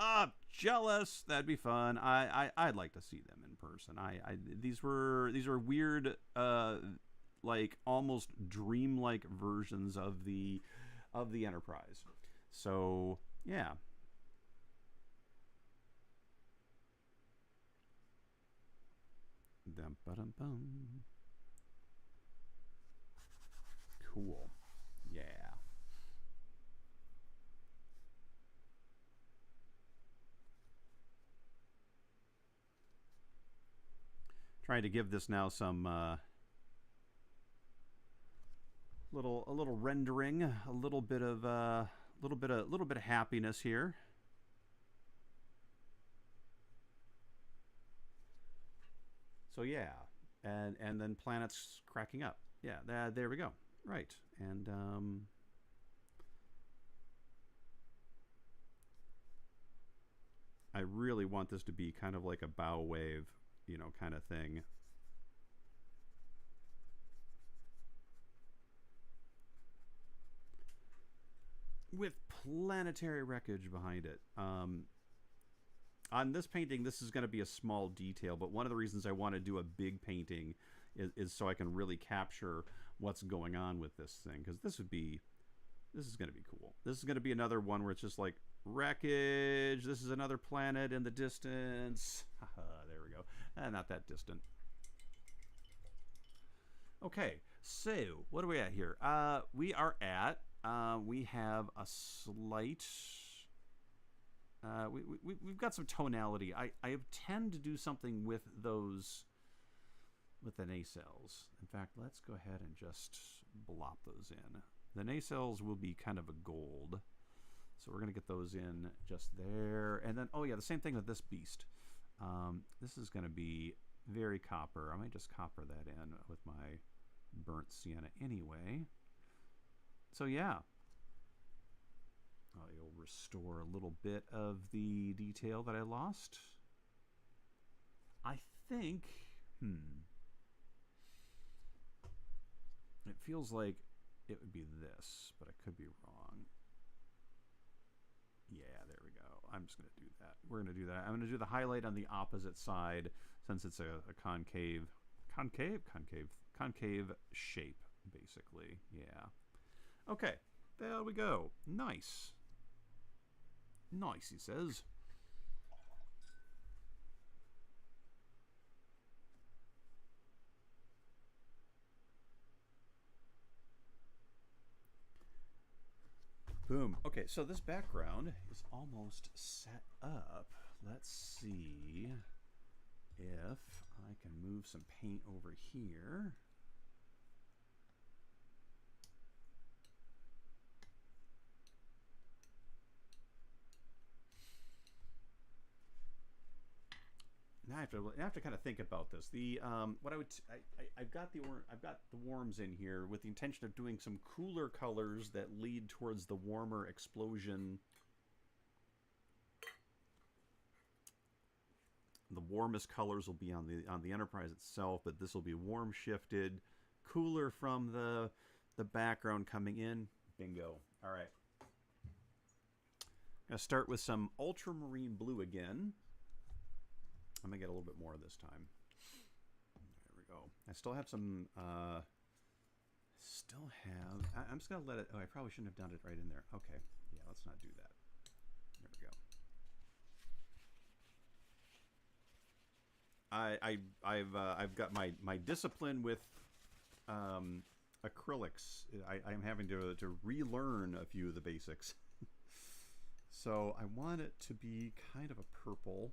jealous. That'd be fun. I'd like to see them in person. These were weird, like almost dreamlike versions of the Enterprise. So yeah. Dum ba dum bum. Cool. Yeah. Trying to give this now some a little rendering, a little bit of happiness here. So yeah, and then planets cracking up. Yeah, there we go. Right, and I really want this to be kind of like a bow wave, kind of thing. With planetary wreckage behind it. On this painting, this is going to be a small detail, but one of the reasons I want to do a big painting is so I can really capture what's going on with this thing, because this is going to be cool. This is going to be another one where it's just like wreckage. This is another planet in the distance. There we go. Not that distant. Okay, so what are we at here? We are at we have a slight we've got some tonality. I tend to do something with those, with the nacelles. In fact, let's go ahead and just blop those in. The nacelles will be kind of a gold, so we're gonna get those in just there. And then, oh yeah, the same thing with this beast. This is gonna be very copper. I might just copper that in with my burnt sienna anyway. So yeah, I'll restore a little bit of the detail that I lost. I think, it feels like it would be this, but I could be wrong. Yeah, there we go. I'm just going to do that. We're going to do that. I'm going to do the highlight on the opposite side, since it's a concave shape, basically. Yeah. Okay, there we go. Nice. Nice, he says. Boom. Okay, so this background is almost set up. Let's see if I can move some paint over here. Now I have to kind of think about this. The what I've got the worms in here with the intention of doing some cooler colors that lead towards the warmer explosion. The warmest colors will be on the Enterprise itself, but this will be warm shifted, cooler from the background coming in. Bingo. All right. I'm gonna start with some ultramarine blue again. I'm gonna get a little bit more this time. There we go. I still have some. I'm just gonna let it. Oh, I probably shouldn't have done it right in there. Okay. Yeah, let's not do that. There we go. I've got my discipline with acrylics. I'm having to relearn a few of the basics. So I want it to be kind of a purple.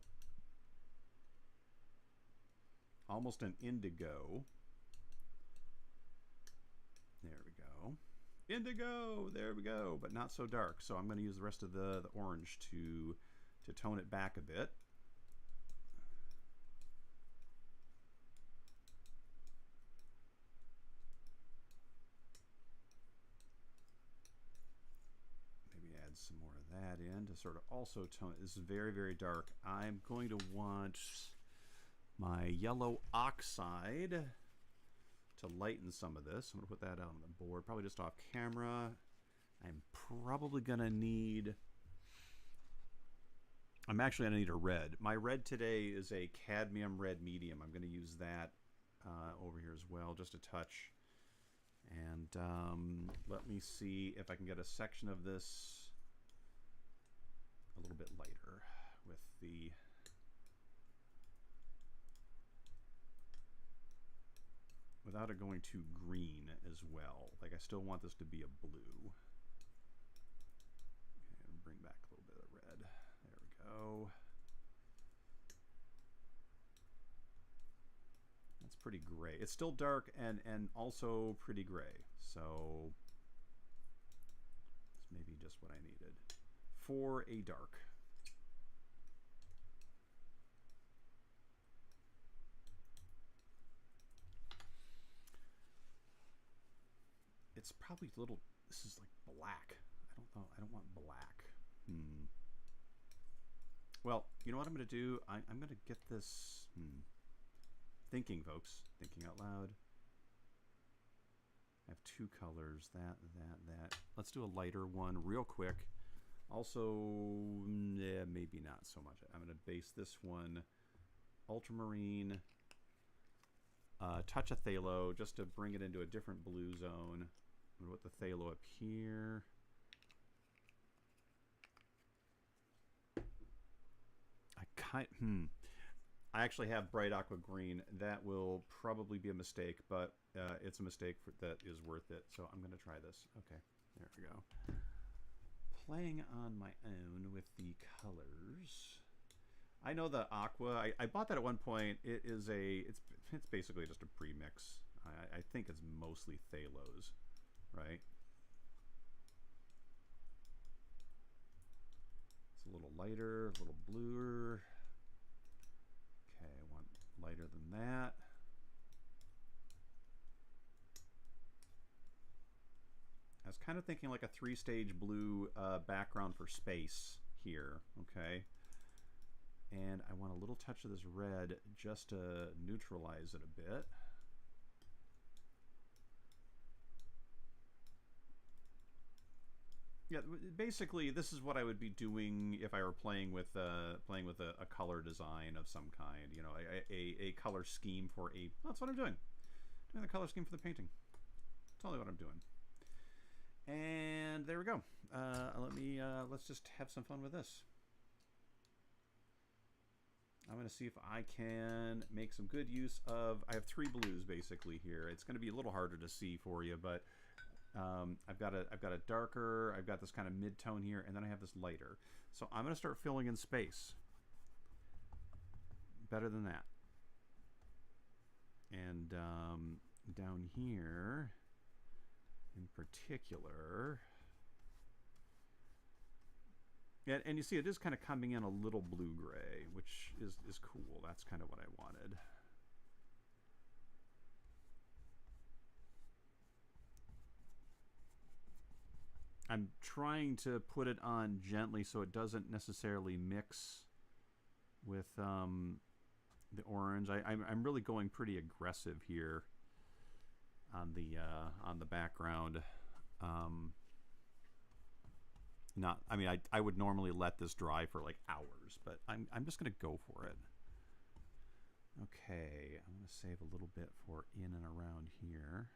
Almost an indigo. There we go. Indigo! There we go, but not so dark. So I'm going to use the rest of the orange to tone it back a bit. sort of also tone. This is very, very dark. I'm going to want my yellow oxide to lighten some of this. I'm going to put that out on the board, probably just off camera. I'm probably going to need... I'm actually going to need a red. My red today is a cadmium red medium. I'm going to use that over here as well, just a touch. And let me see if I can get a section of this a little bit lighter with the... without it going too green as well. Like, I still want this to be a blue. Okay, bring back a little bit of red. There we go. That's pretty gray. It's still dark and also pretty gray. So it's maybe just what I needed for a dark. It's probably a little, this is like black. I don't know. I don't want black. Well, you know what I'm going to do? I'm going to get this... Thinking, folks. Thinking out loud. I have two colors. That. Let's do a lighter one real quick. Also, yeah, maybe not so much. I'm going to base this one ultramarine. Touch of phthalo just to bring it into a different blue zone. I'm going to put the phthalo up here. I actually have bright aqua green. That will probably be a mistake, but it's a mistake that is worth it. So I'm going to try this. Okay, there we go. Playing on my own with the colors. I know the aqua. I bought that at one point. It is it's basically just a premix. I think it's mostly phthalos, right? It's a little lighter, a little bluer. Okay, I want lighter than that. I was kind of thinking like a 3-stage blue background for space here, okay? And I want a little touch of this red just to neutralize it a bit. Yeah, basically this is what I would be doing if I were playing with a color design of some kind. You know, a color scheme for a... That's what I'm doing. Doing the color scheme for the painting. That's totally what I'm doing. And there we go. Let's just have some fun with this. I'm going to see if I can make some good use of... I have 3 blues basically here. It's going to be a little harder to see for you, but I've got a darker, I've got this kind of mid-tone here, and then I have this lighter. So I'm going to start filling in space. Better than that. And down here, in particular... And you see it is kind of coming in a little blue-gray, which is cool. That's kind of what I wanted. I'm trying to put it on gently so it doesn't necessarily mix with the orange. I'm really going pretty aggressive here on the background. I mean, I would normally let this dry for like hours, but I'm just gonna go for it. Okay, I'm gonna save a little bit for in and around here.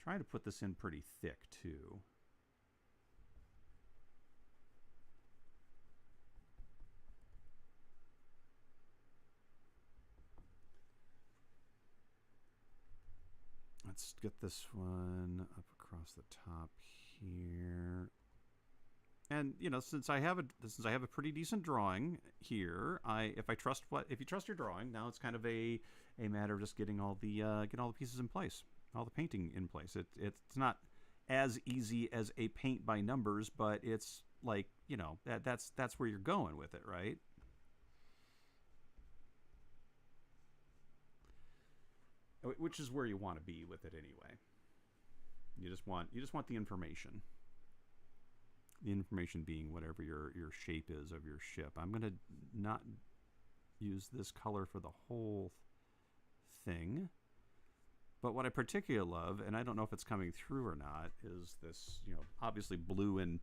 Try to put this in pretty thick too. Let's get this one up across the top here. And you know, since I have a pretty decent drawing here, if you trust your drawing, now it's kind of a matter of just getting all the pieces in place, all the painting in place. It's not as easy as a paint by numbers, but it's like, you know, that's where you're going with it, right? Which is where you want to be with it anyway. You just want the information. The information being whatever your shape is of your ship. I'm going to not use this color for the whole thing. But what I particularly love, and I don't know if it's coming through or not, is this, you know, obviously blue and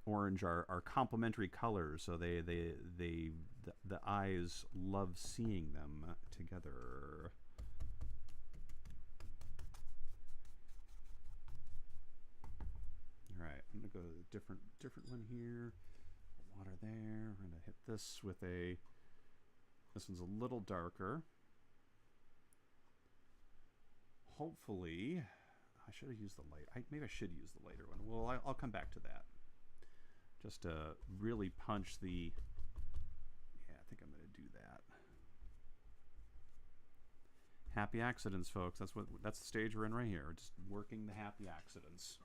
orange are complementary colors, so the eyes love seeing them together. All right, I'm gonna go to a different one here. Water there. We're gonna hit this with a. This one's a little darker. Hopefully, I should have used the light. Maybe I should use the lighter one. Well, I'll come back to that. Just to really punch the. Yeah, I think I'm gonna do that. Happy accidents, folks. That's the stage we're in right here. We're just working the happy accidents.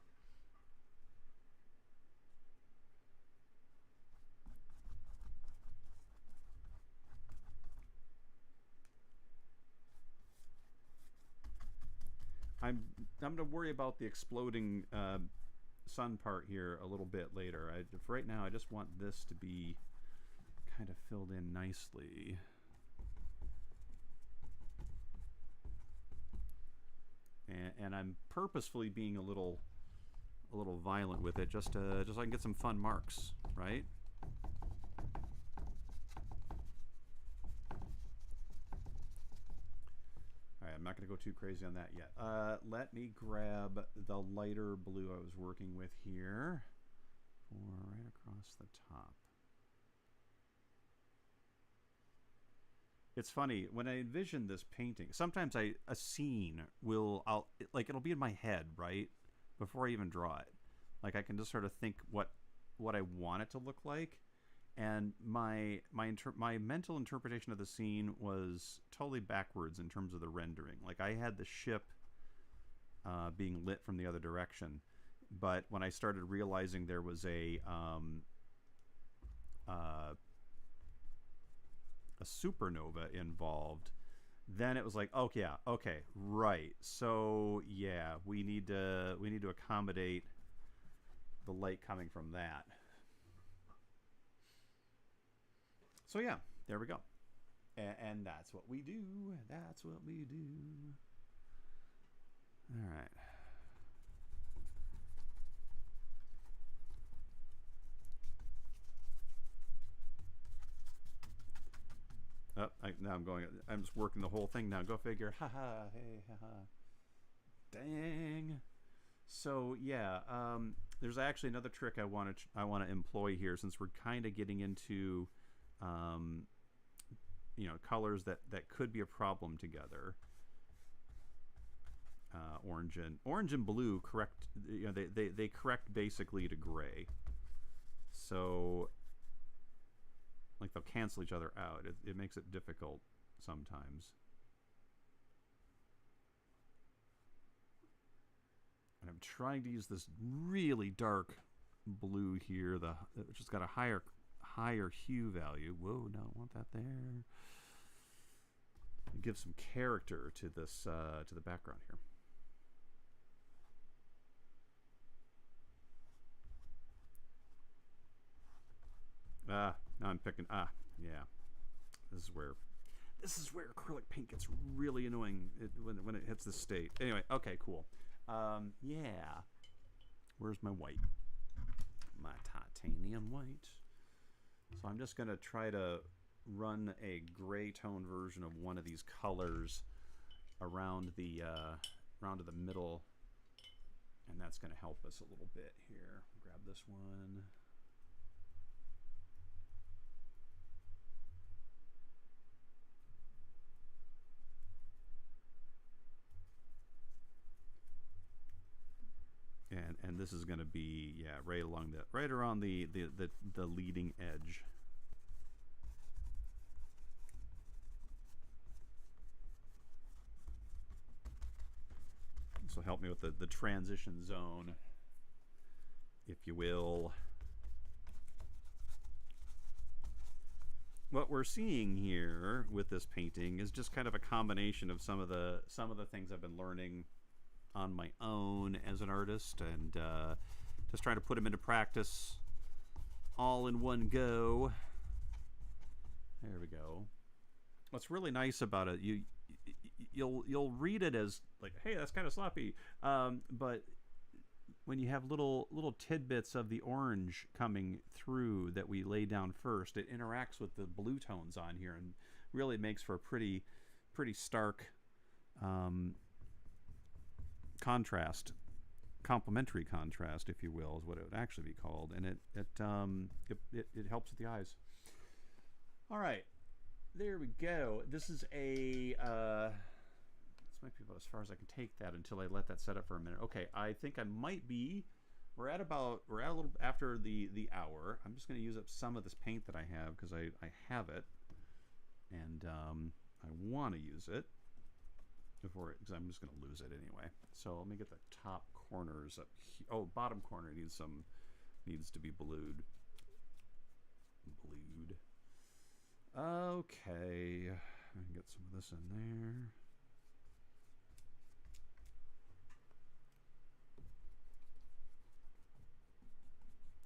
I'm going to worry about the exploding sun part here a little bit later. For right now, I just want this to be kind of filled in nicely. And I'm purposefully being a little violent with it, just so I can get some fun marks, right? I'm not going to go too crazy on that yet. Let me grab the lighter blue I was working with here for right across the top. It's funny, when I envision this painting, sometimes a scene it'll be in my head, right? Before I even draw it. Like I can just sort of think what I want it to look like. And my mental interpretation of the scene was totally backwards in terms of the rendering. Like I had the ship being lit from the other direction, but when I started realizing there was a supernova involved, then it was like, oh yeah, okay, right. So yeah, we need to accommodate the light coming from that. So yeah, there we go. And that's what we do. That's what we do. All right. Oh, now I'm just working the whole thing now. Go figure. Ha ha. Hey, ha ha. Dang. So yeah, there's actually another trick I want to employ here, since we're kind of getting into you know, colors that could be a problem together. Orange and blue correct. You know, they correct basically to gray. So like they'll cancel each other out. It makes it difficult sometimes. And I'm trying to use this really dark blue here, which has got a higher hue value. Whoa, no, I want that there. Give some character to this to the background here. Now I'm picking. Yeah. This is where acrylic paint gets really annoying when it hits this state. Anyway, okay, cool. Yeah. Where's my white? My titanium white. So I'm just going to try to run a gray tone version of one of these colors around the middle, and that's going to help us a little bit here. Grab this one. And this is going to be, yeah, right around the leading edge. This will help me with the transition zone, if you will. What we're seeing here with this painting is just kind of a combination of some of the things I've been learning on my own as an artist, and Just trying to put them into practice all in one go. There we go. What's really nice about it, you'll read it as like, hey, that's kind of sloppy, but when you have little tidbits of the orange coming through that we lay down first, it interacts with the blue tones on here and really makes for a pretty stark contrast, complementary contrast, if you will, is what it would actually be called, and it helps with the eyes. All right, there we go. This is a this might be about as far as I can take that until I let that set up for a minute. Okay, I think I might be. We're at a little after the hour. I'm just going to use up some of this paint that I have because I have it, and I want to use it before, because I'm just going to lose it anyway. So let me get the top corners up here. Oh, bottom corner needs to be blued. Okay, I can get some of this in there.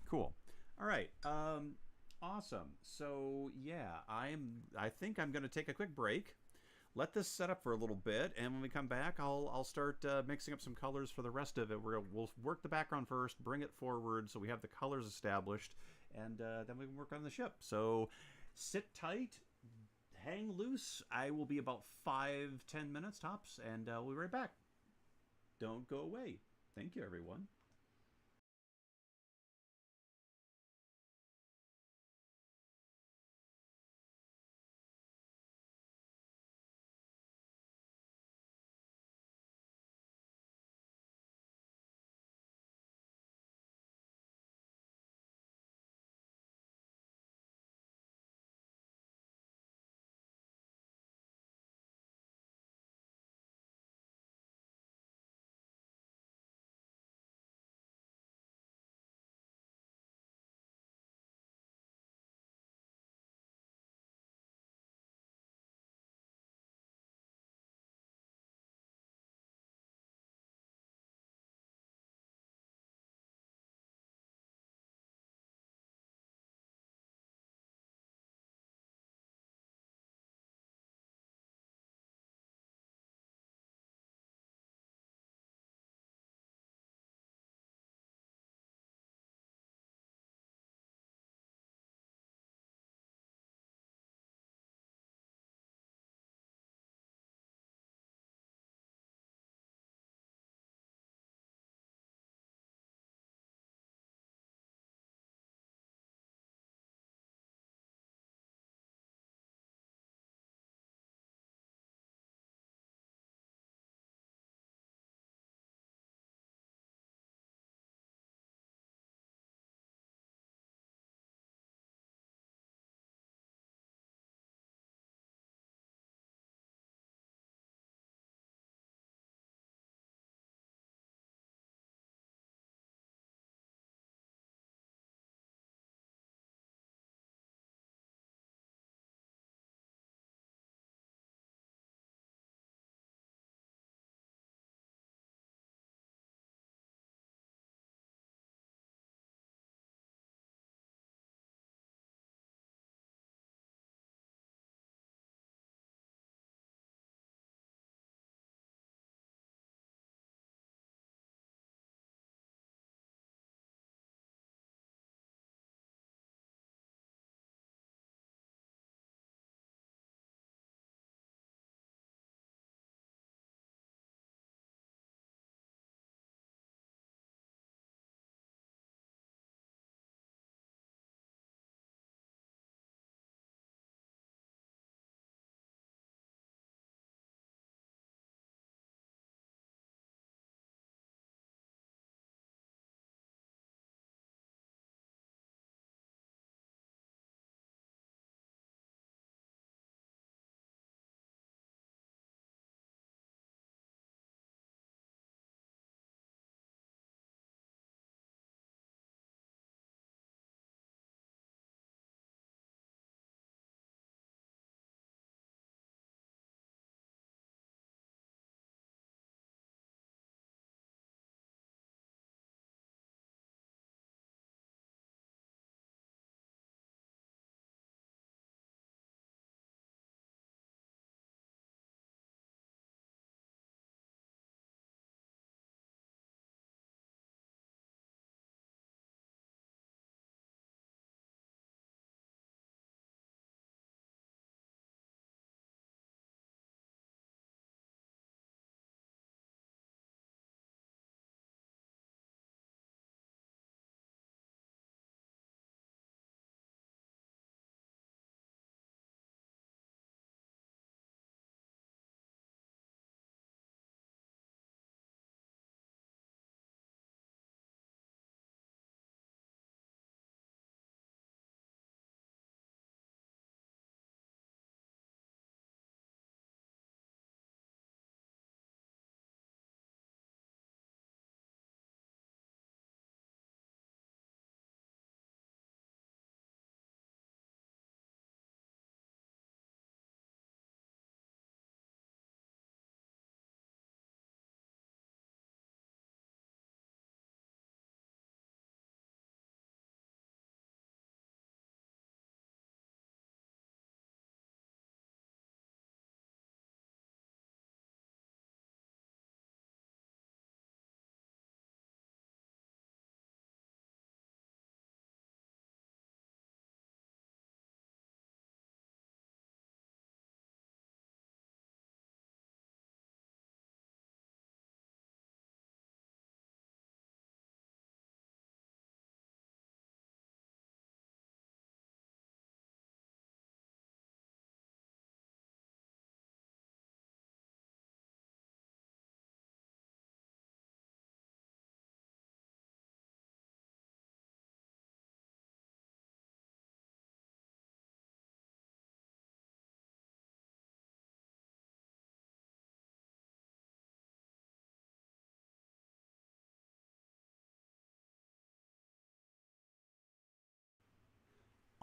Cool. All right. Awesome. So yeah, I think I'm going to take a quick break. Let this set up for a little bit, and when we come back, I'll start mixing up some colors for the rest of it. We'll work the background first, bring it forward so we have the colors established, and then we can work on the ship. So sit tight, hang loose. I will be about 5-10 minutes tops, and we'll be right back. Don't go away. Thank you, everyone.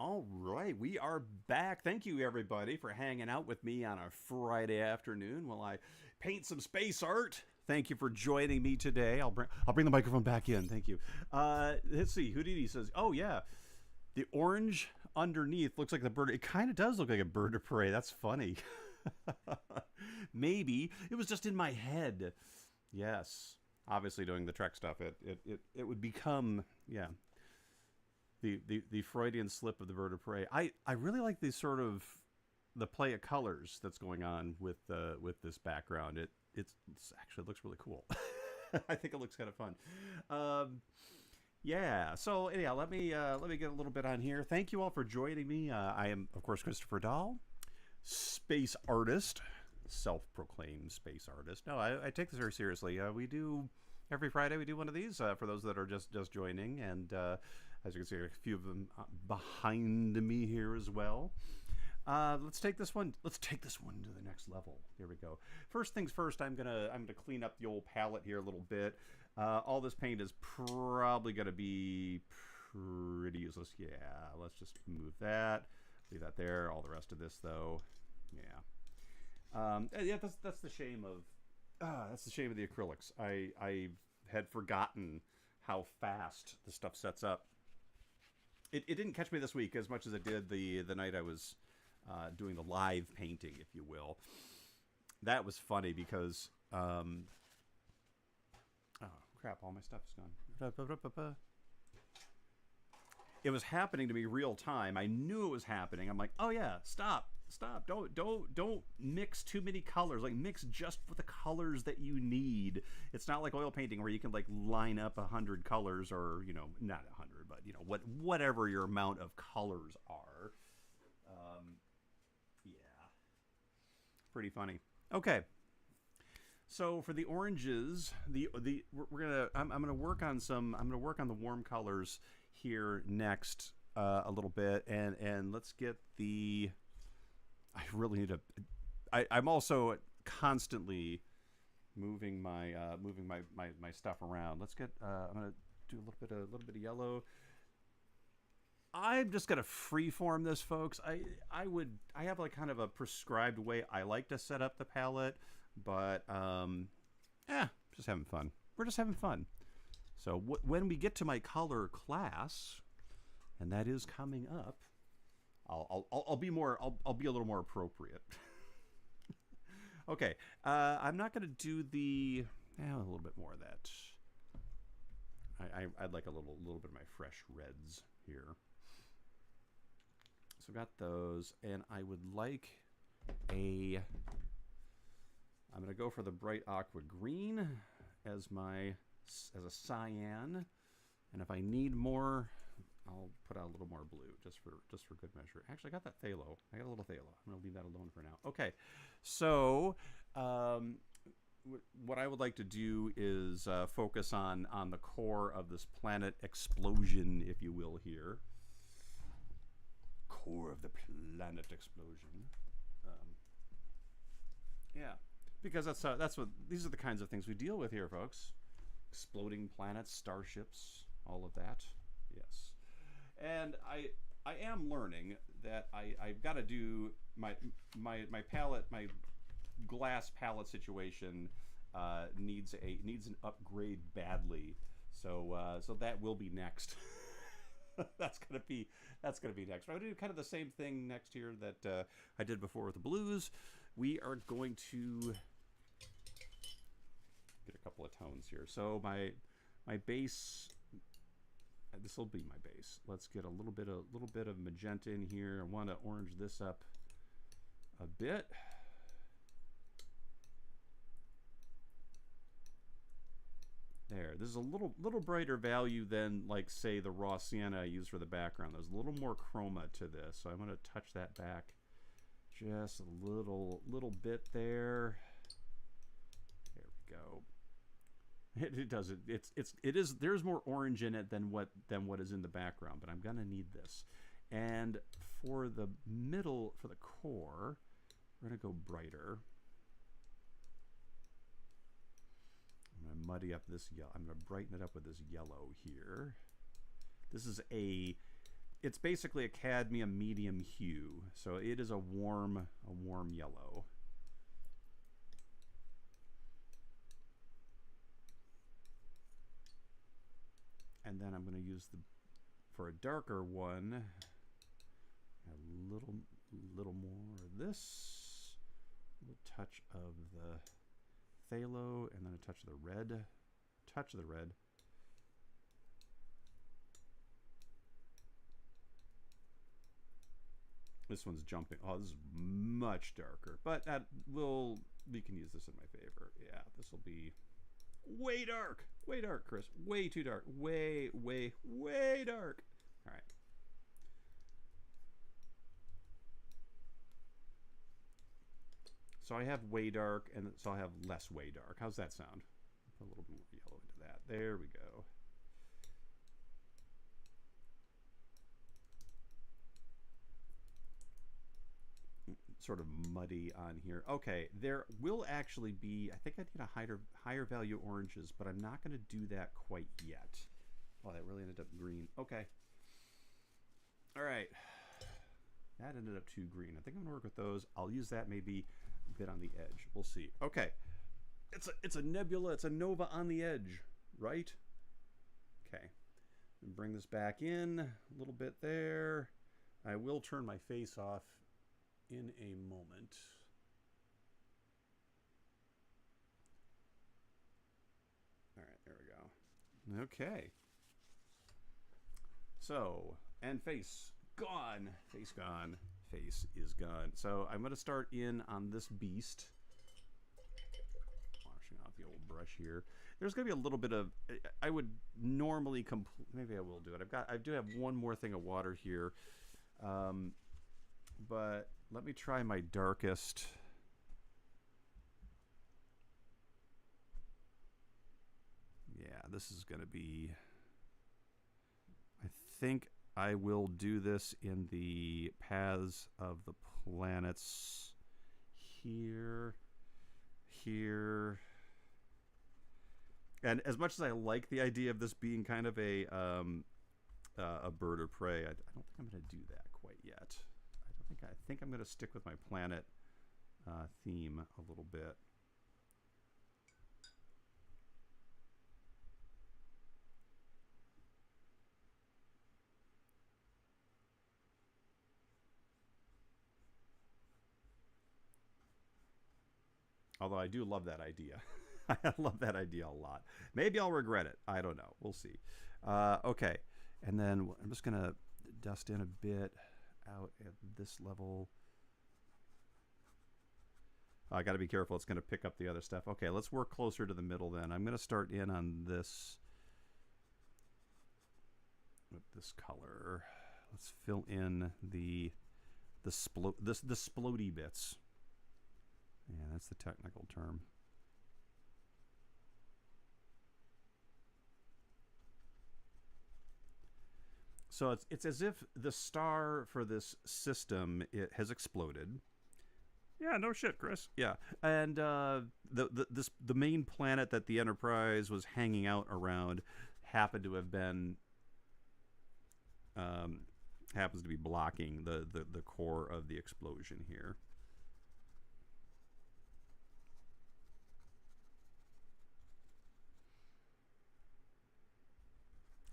All right, we are back. Thank you, everybody, for hanging out with me on a Friday afternoon while I paint some space art. Thank you for joining me today. I'll bring the microphone back in. Thank you. Let's see. Houdini says, "Oh yeah, the orange underneath looks like the bird. It kind of does look like a bird of prey. That's funny. Maybe it was just in my head. Yes, obviously doing the Trek stuff, it would become the Freudian slip of the bird of prey. I really like these sort of the play of colors that's going on with this background. It's actually looks really cool. I think it looks kind of fun. Yeah. So anyhow, let me get a little bit on here. Thank you all for joining me. I am of course Christopher Dahl, space artist, self-proclaimed space artist. No, I take this very seriously. We do every Friday. We do one of these for those that are just joining, and as you can see, a few of them behind me here as well. Let's take this one. Let's take this one to the next level. Here we go. First things first. I'm gonna clean up the old palette here a little bit. All this paint is probably gonna be pretty useless. Yeah, let's just move that. Leave that there. All the rest of this, though, yeah. Yeah, that's the shame of the acrylics. I had forgotten how fast the stuff sets up. It didn't catch me this week as much as it did the night I was doing the live painting, if you will. That was funny because oh crap, all my stuff is gone. It was happening to me real time. I knew it was happening. I'm like, oh yeah, stop, don't mix too many colors. Like, mix just for the colors that you need. It's not like oil painting where you can like line up 100 colors, or not 100, but whatever your amount of colors are. Yeah, pretty funny. Okay, so for the oranges, I'm gonna work on the warm colors here next a little bit, and let's get the. I really need I'm also constantly moving my stuff around. Let's get. I'm gonna do a little bit of yellow. I'm just gonna freeform this, folks. I have like kind of a prescribed way I like to set up the palette, but just having fun. We're just having fun. So when we get to my color class, and that is coming up, I'll be a little more appropriate. Okay, I'm not gonna do a little bit more of that. I'd like a little bit of my fresh reds here. So I've got those, and I would like I'm gonna go for the bright aqua green as a cyan, and if I need more, I'll put out a little more blue just for good measure. Actually, I got that phthalo. I got a little phthalo. I'm gonna leave that alone for now. Okay, so what I would like to do is focus on the core of this planet explosion, if you will, here. Core of the planet explosion. Yeah, because that's what these are the kinds of things we deal with here, folks. Exploding planets, starships, all of that. Yes, and I am learning that I've got to do my palette, my glass palette situation needs an upgrade badly. So that will be next. that's gonna be next. I'm gonna do kind of the same thing next year that I did before with the blues. We are going to get a couple of tones here. So my base. This will be my base. Let's get a little bit of magenta in here. I want to orange this up a bit. There. This is a little brighter value than, like, say, the raw sienna I use for the background. There's a little more chroma to this, so I'm going to touch that back just a little bit there. There we go. It does it. There's more orange in it than what is in the background, but I'm gonna need this. And for the middle, for the core, we're gonna go brighter. I'm gonna muddy up this yellow. I'm gonna brighten it up with this yellow here. This is a it's basically a cadmium medium hue, so it is a warm yellow. And then I'm going to use for a darker one, a little more of this, a little touch of the phthalo, and then a touch of the red. This one's jumping. Oh, this is much darker, but we can use this in my favor. Yeah, this will be way dark, Chris. Way too dark. Way dark. All right. So I have way dark, and so I'll have less way dark. How's that sound? Put a little bit more yellow into that. There we go. Sort of muddy on here. Okay, there will actually be, I think I need a higher value oranges, but I'm not going to do that quite yet. Oh, that really ended up green. Okay. All right. That ended up too green. I think I'm going to work with those. I'll use that maybe a bit on the edge. We'll see. Okay. It's a nebula. It's a nova on the edge, right? Okay. Bring this back in a little bit there. I will turn my face off in a moment. All right, there we go. Okay. So, and face gone. Face gone. Face is gone. So I'm going to start in on this beast. Washing off the old brush here. There's going to be a little bit of, I would normally maybe I will do it. I do have one more thing of water here. But let me try my darkest. Yeah, this is going to be, I think I will do this in the paths of the planets here. And as much as I like the idea of this being kind of a bird of prey, I don't think I'm going to do that quite yet. I think I'm going to stick with my planet theme a little bit. Although I do love that idea. I love that idea a lot. Maybe I'll regret it. I don't know. We'll see. Okay. And then I'm just going to dust in a bit out at this level. I got to be careful. It's going to pick up the other stuff. Okay, let's work closer to the middle then. I'm going to start in on this with this color. Let's fill in the splody bits. Yeah, that's the technical term. So it's as if the star for this system has exploded. Yeah, no shit, Chris. Yeah, and the main planet that the Enterprise was hanging out around happened to have been happens to be blocking the core of the explosion here.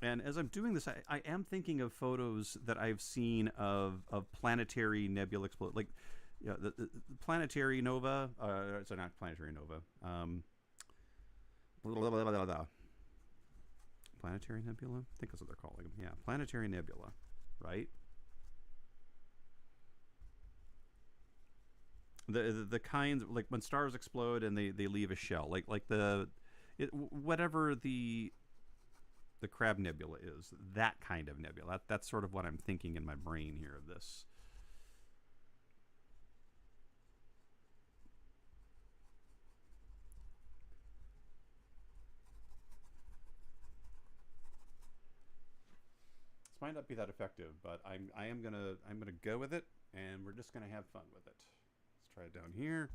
And as I'm doing this, I am thinking of photos that I've seen of planetary nebula explode, like the planetary nova. So not planetary nova. Planetary nebula. I think that's what they're calling them. Yeah, planetary nebula, right? The kinds, like when stars explode and they leave a shell, like whatever the Crab Nebula is, that kind of nebula. That's sort of what I'm thinking in my brain here of this. This might not be that effective, but I'm gonna go with it, and we're just gonna have fun with it. Let's try it down here.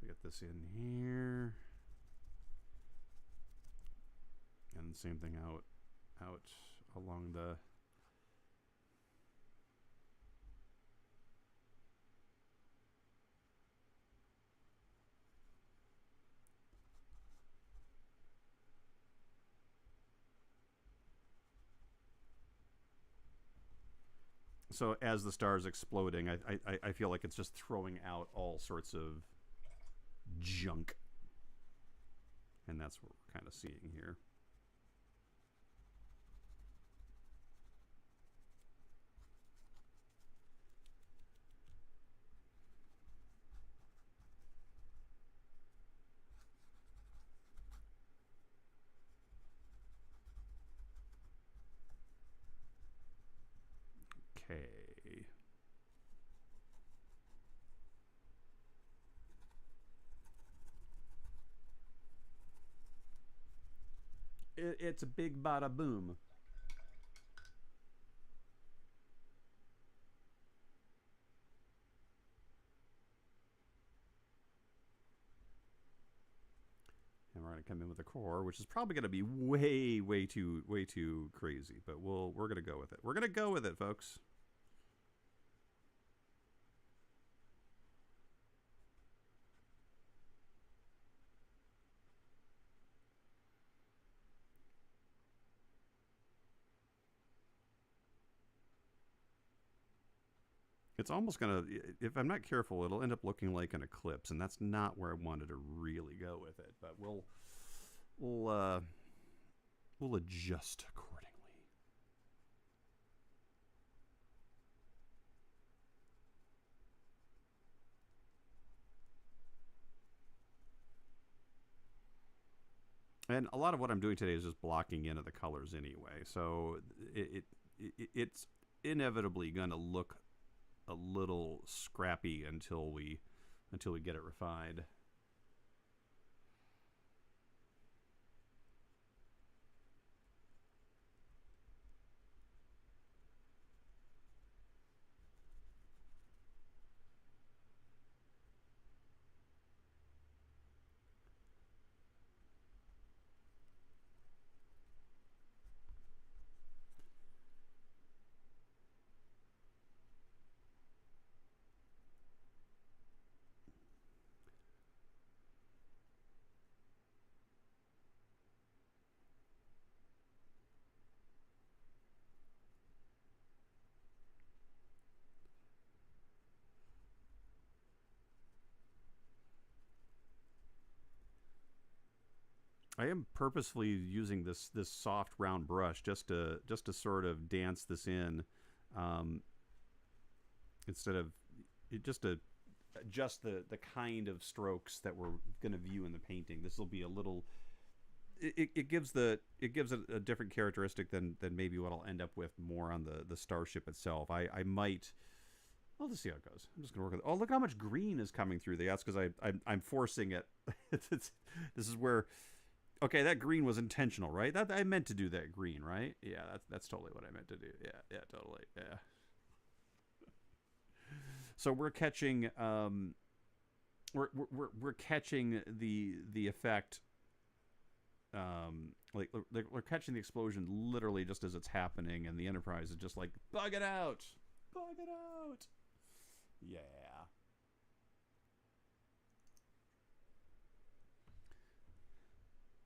Get this in here. And same thing out along the... So as the star is exploding, I feel like it's just throwing out all sorts of junk. And that's what we're kind of seeing here. Okay. It's a big bada boom. And we're going to come in with a core, which is probably going to be way too crazy. But we're going to go with it. We're going to go with it, folks. It's almost going to, if I'm not careful, it'll end up looking like an eclipse, and that's not where I wanted to really go with it. But we'll adjust accordingly. And a lot of what I'm doing today is just blocking into the colors anyway, so it's inevitably going to look a little scrappy until we get it refined. I am purposefully using this soft round brush just to sort of dance this in, instead of just to adjust the kind of strokes that we're going to view in the painting. This will be a little. It gives it a different characteristic than maybe what I'll end up with more on the starship itself. I might. I'll just see how it goes. I'm just gonna work with it. Oh, look how much green is coming through there. That's because I'm forcing it. This is where. Okay, that green was intentional, right? That I meant to do that green, right? Yeah, that's totally what I meant to do. Yeah, totally. Yeah. So we're catching we're catching the effect, like we're catching the explosion literally just as it's happening, and the Enterprise is just like, bug it out. Bug it out. Yeah.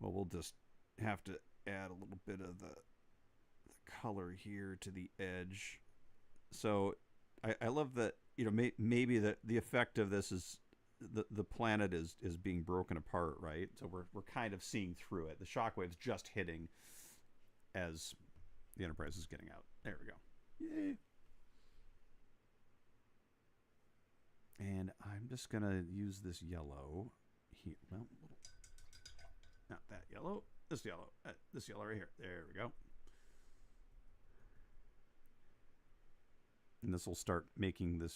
Well, we'll just have to add a little bit of the color here to the edge. So I love that, maybe the effect of this is the planet is being broken apart, right? So we're kind of seeing through it. The shockwave's just hitting as the Enterprise is getting out. There we go. Yay. And I'm just going to use this yellow here. Well, not that yellow. This yellow. This yellow right here. There we go. And this will start making the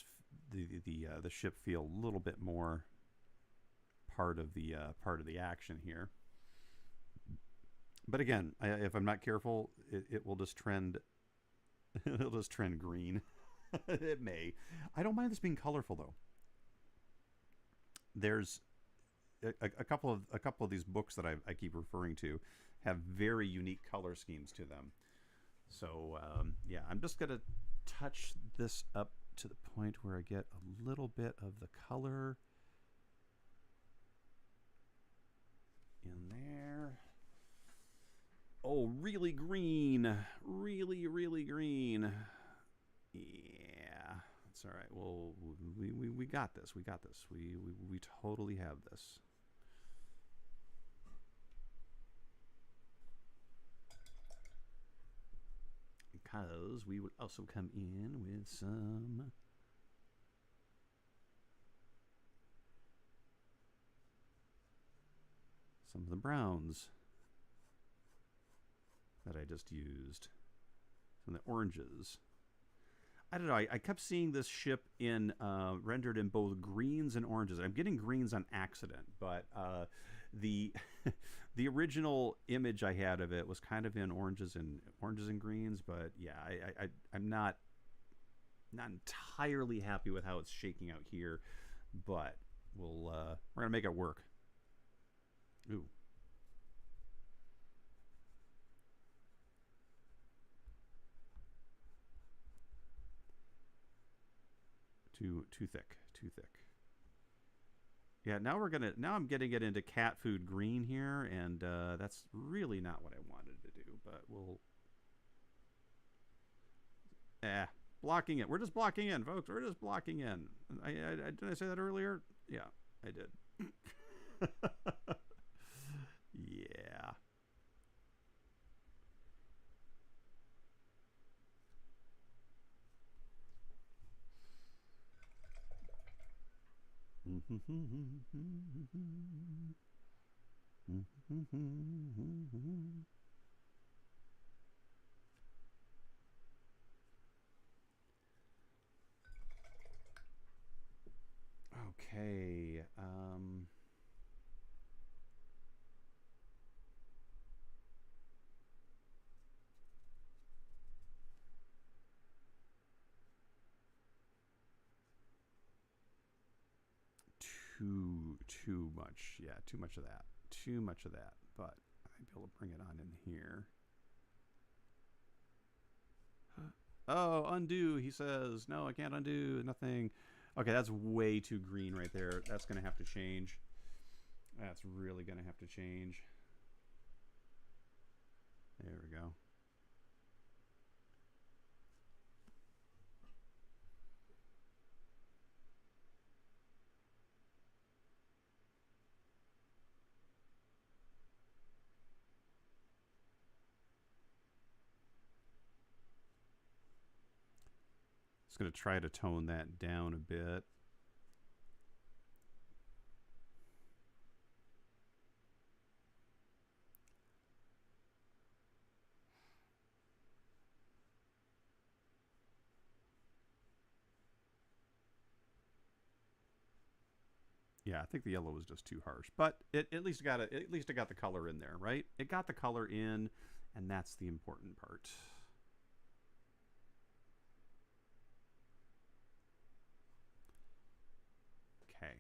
ship feel a little bit more part of the action here. But again, if I'm not careful, it will just trend. It'll just trend green. It may. I don't mind this being colorful though. There's a couple of these books that I keep referring to have very unique color schemes to them. So yeah, I'm just gonna touch this up to the point where I get a little bit of the color in there. Oh, really green. Really, really green. Yeah, that's all right. Well, we got this. We got this. We totally have this. Because we would also come in with some of the browns that I just used. Some of the oranges. I don't know. I kept seeing this ship in rendered in both greens and oranges. I'm getting greens on accident, but the the original image I had of it was kind of in oranges and greens. But yeah, I'm not entirely happy with how it's shaking out here, but we're gonna make it work. Ooh. Too thick. Too thick. Yeah, now I'm getting it into cat food green here, and that's really not what I wanted to do, but we'll blocking it. We're just blocking in, folks. We're just blocking in. Did I say that earlier? Yeah, I did. Yeah. Okay. Too much. Yeah, too much of that. Too much of that. But I might be able to bring it on in here. Oh, undo, he says. No, I can't undo. Nothing. Okay, that's way too green right there. That's going to have to change. That's really going to have to change. There we go. Just going to try to tone that down a bit. Yeah, I think the yellow was just too harsh, but it at least got it. At least it got the color in there, right? It got the color in, and that's the important part. Okay.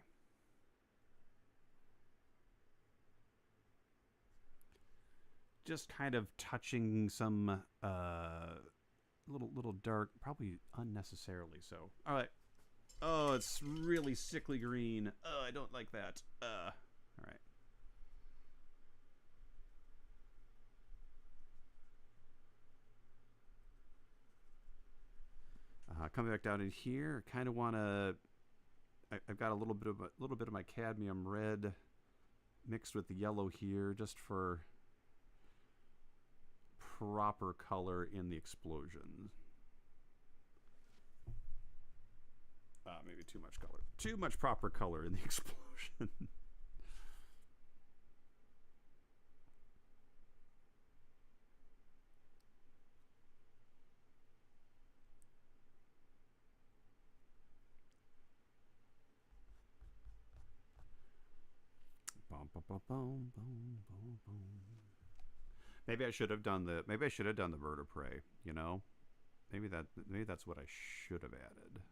Just kind of touching some little dark, probably unnecessarily so. All right. Oh, it's really sickly green. Oh, I don't like that. All right. Coming back down in here, kind of want to. I've got a little bit of my cadmium red mixed with the yellow here, just for proper color in the explosion. Maybe too much color. Too much proper color in the explosion. Maybe I should have done the vertebrae, you know? Maybe that's what I should have added.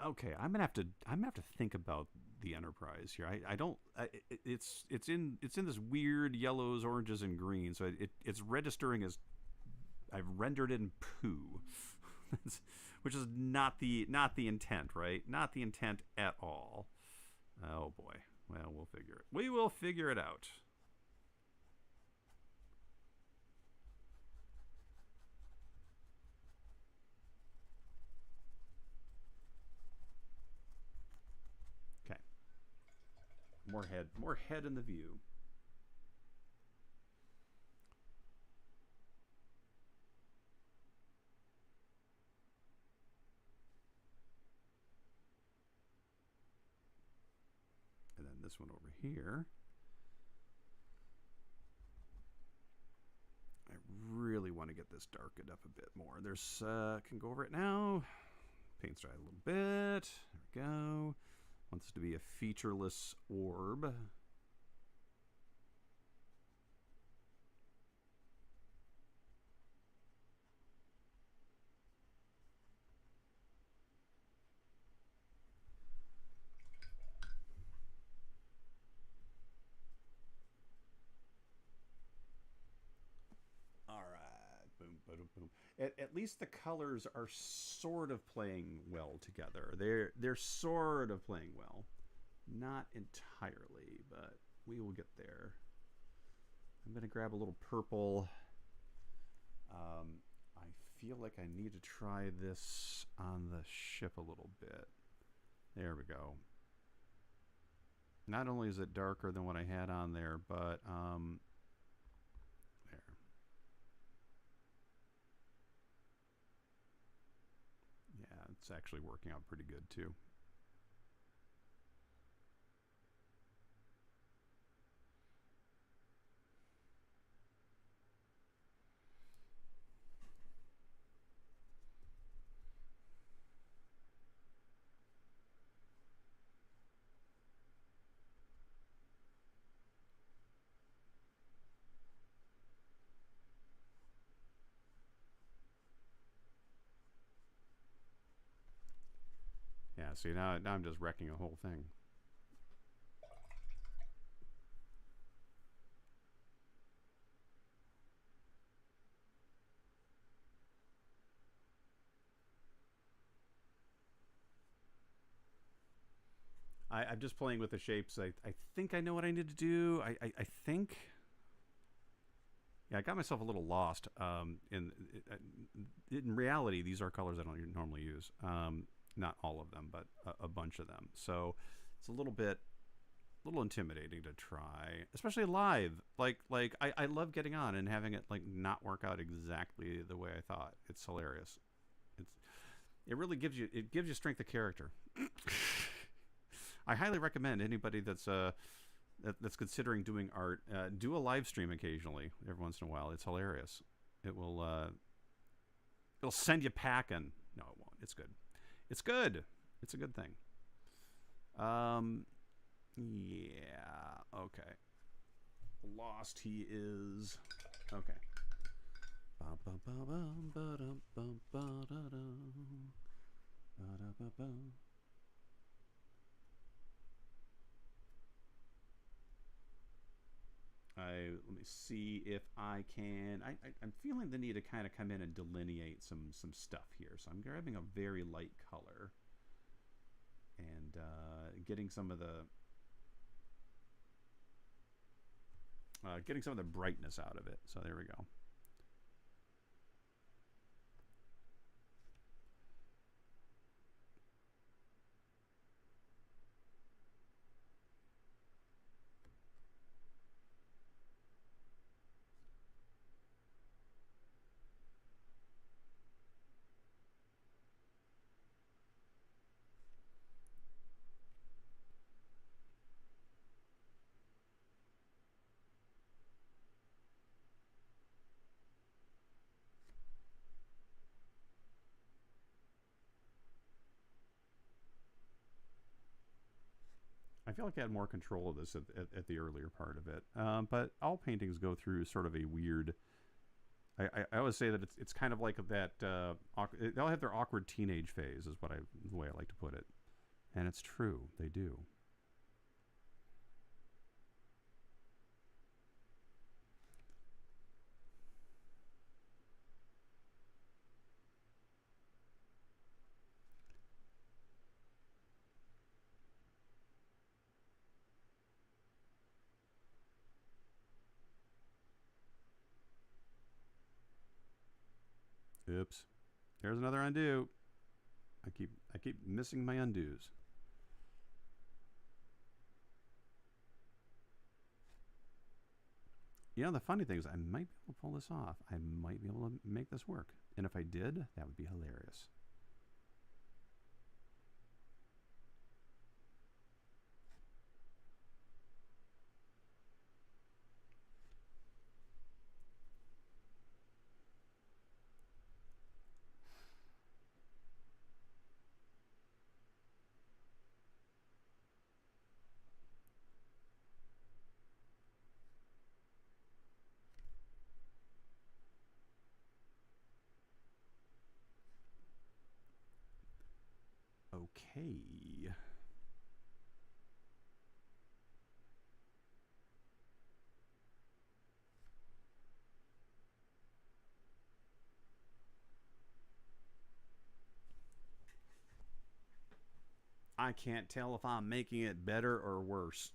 Okay, I'm gonna have to think about the Enterprise here. I don't. It's in this weird yellows, oranges, and greens. So it's registering as I've rendered in poo, which is not the intent, right? Not the intent at all. Oh boy. Well, we'll figure it. We will figure it out. Okay. More head in the view. And then this one over here. I really want to get this darkened up a bit more. There's can go over it now. Paint dry a little bit. There we go. Want this to be a featureless orb. At least the colors are sort of playing well together. They're sort of playing well, not entirely, but we will get there. I'm gonna grab a little purple. I feel like I need to try this on the ship a little bit. There we go. Not only is it darker than what I had on there, but there. Yeah, it's actually working out pretty good too. Yeah, see, now I'm just wrecking a whole thing. I'm just playing with the shapes. I think I know what I need to do. I think. Yeah, I got myself a little lost. In reality, these are colors I don't normally use. Not all of them, but a bunch of them. So it's a little intimidating to try, especially live. I love getting on and having it like not work out exactly the way I thought. It's hilarious. It really gives you strength of character. I highly recommend anybody that's considering doing art, do a live stream occasionally, every once in a while. It's hilarious. It'll send you packing. No, it won't. It's good. It's good. It's a good thing. Yeah. Okay. Lost he is. Okay. Let me see if I can. I'm feeling the need to kind of come in and delineate some stuff here. So I'm grabbing a very light color and getting some of the brightness out of it. So there we go. I feel like I had more control of this at the earlier part of it. But all paintings go through sort of a weird. I always say that it's kind of like that. They'll have their awkward teenage phase, is the way I like to put it. And it's true, they do. Oops. There's another undo. I keep missing my undos. You know, the funny thing is I might be able to pull this off. I might be able to make this work. And if I did, that would be hilarious. Okay. I can't tell if I'm making it better or worse.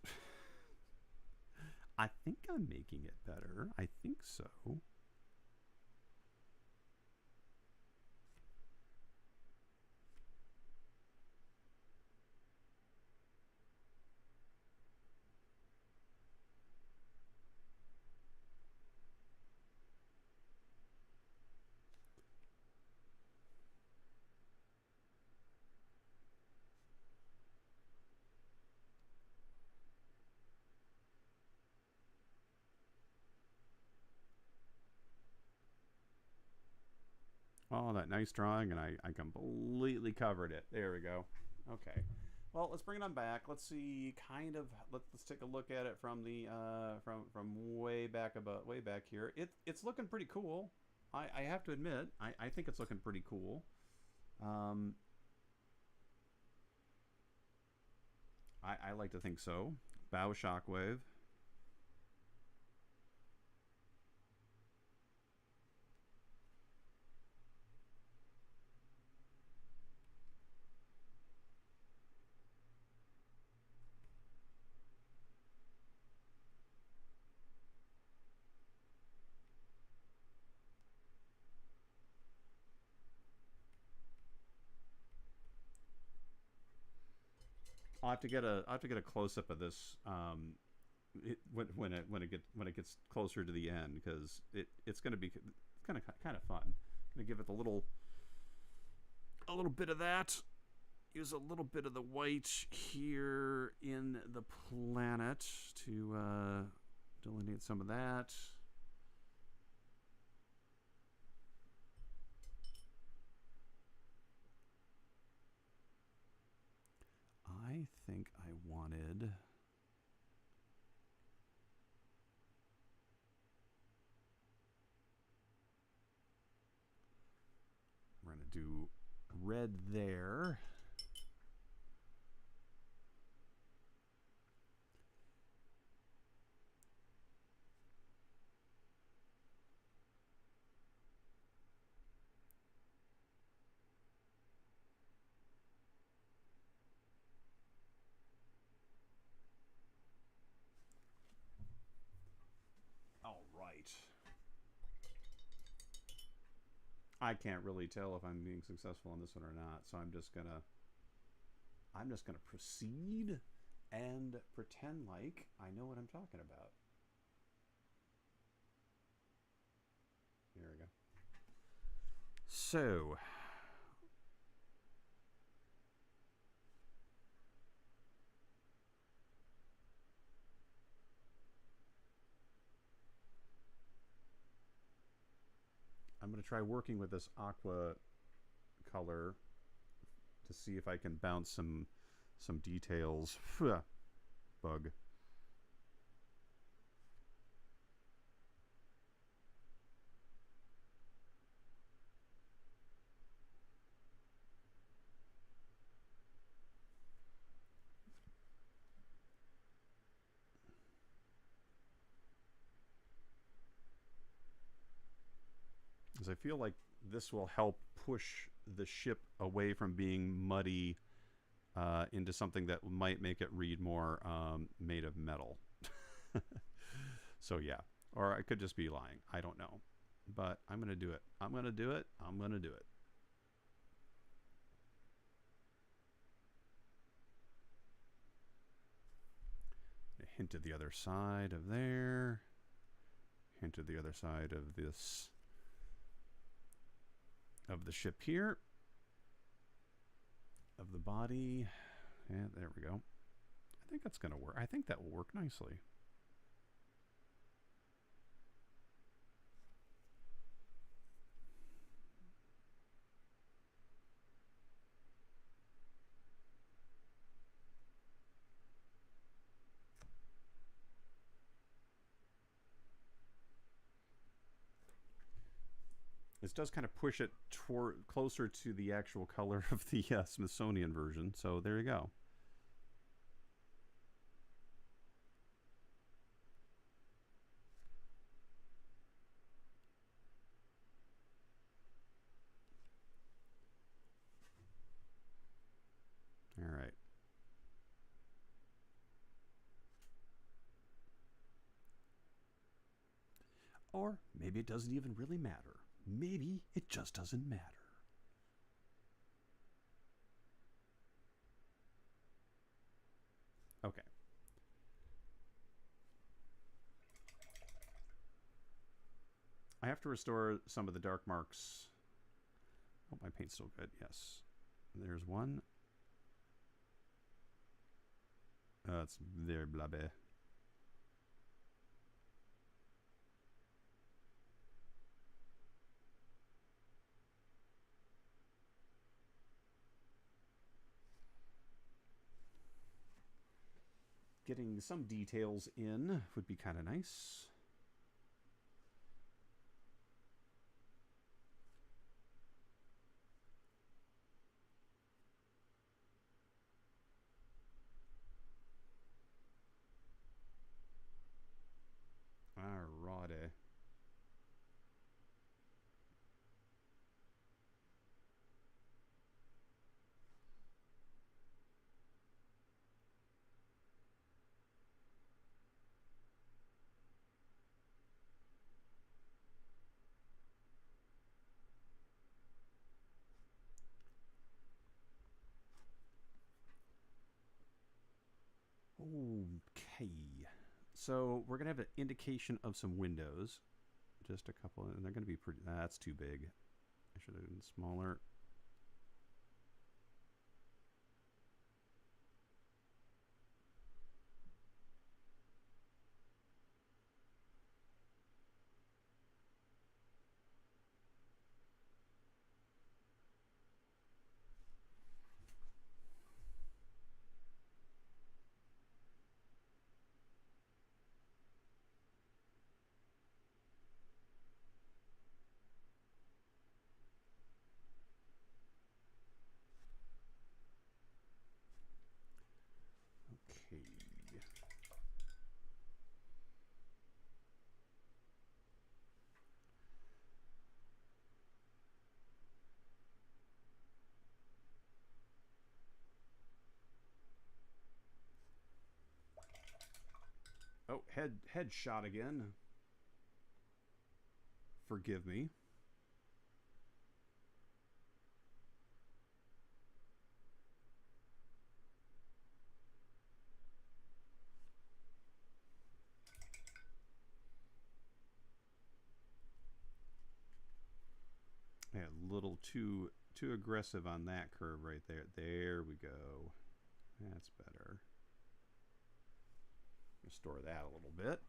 I think I'm making it better. I think so. Oh, that nice drawing, and I completely covered it. There we go. Okay. Well, let's bring it on back. Let's see. Let's take a look at it from the from way back here. It's looking pretty cool. I have to admit, I think it's looking pretty cool. I like to think so. Bow shockwave. I'll have to get a close up of this when it gets closer to the end, because it's going to be kind of fun. I'm gonna give it a little bit of that. Use a little bit of the white here in the planet to delineate some of that. I think I wanted... We're going to do red there. All right. I can't really tell if I'm being successful on this one or not, so I'm just gonna proceed and pretend like I know what I'm talking about. There we go. So I'm going to try working with this aqua color to see if I can bounce some details. Bug. because I feel like this will help push the ship away from being muddy into something that might make it read more made of metal. So yeah, or I could just be lying. I don't know, but I'm gonna do it. I'm gonna do it. I'm gonna do it. A hint to the other side of there. Hint to the other side of this, of the ship here, of the body. And there we go. I think that's gonna work. I think that will work nicely. This does kind of push it toward closer to the actual color of the Smithsonian version. So there you go. All right. Or maybe it doesn't even really matter. Maybe it just doesn't matter. Okay. I have to restore some of the dark marks. Oh, my paint's still good. Yes. There's one. It's very blabby. Getting some details in would be kind of nice. Alrighty. Okay. So we're going to have an indication of some windows. Just a couple, and they're going to be pretty... That's too big. I should have been smaller. Okay. Oh, head shot again. Forgive me. Yeah, a little too aggressive on that curve right there. There we go. That's better. Restore that a little bit.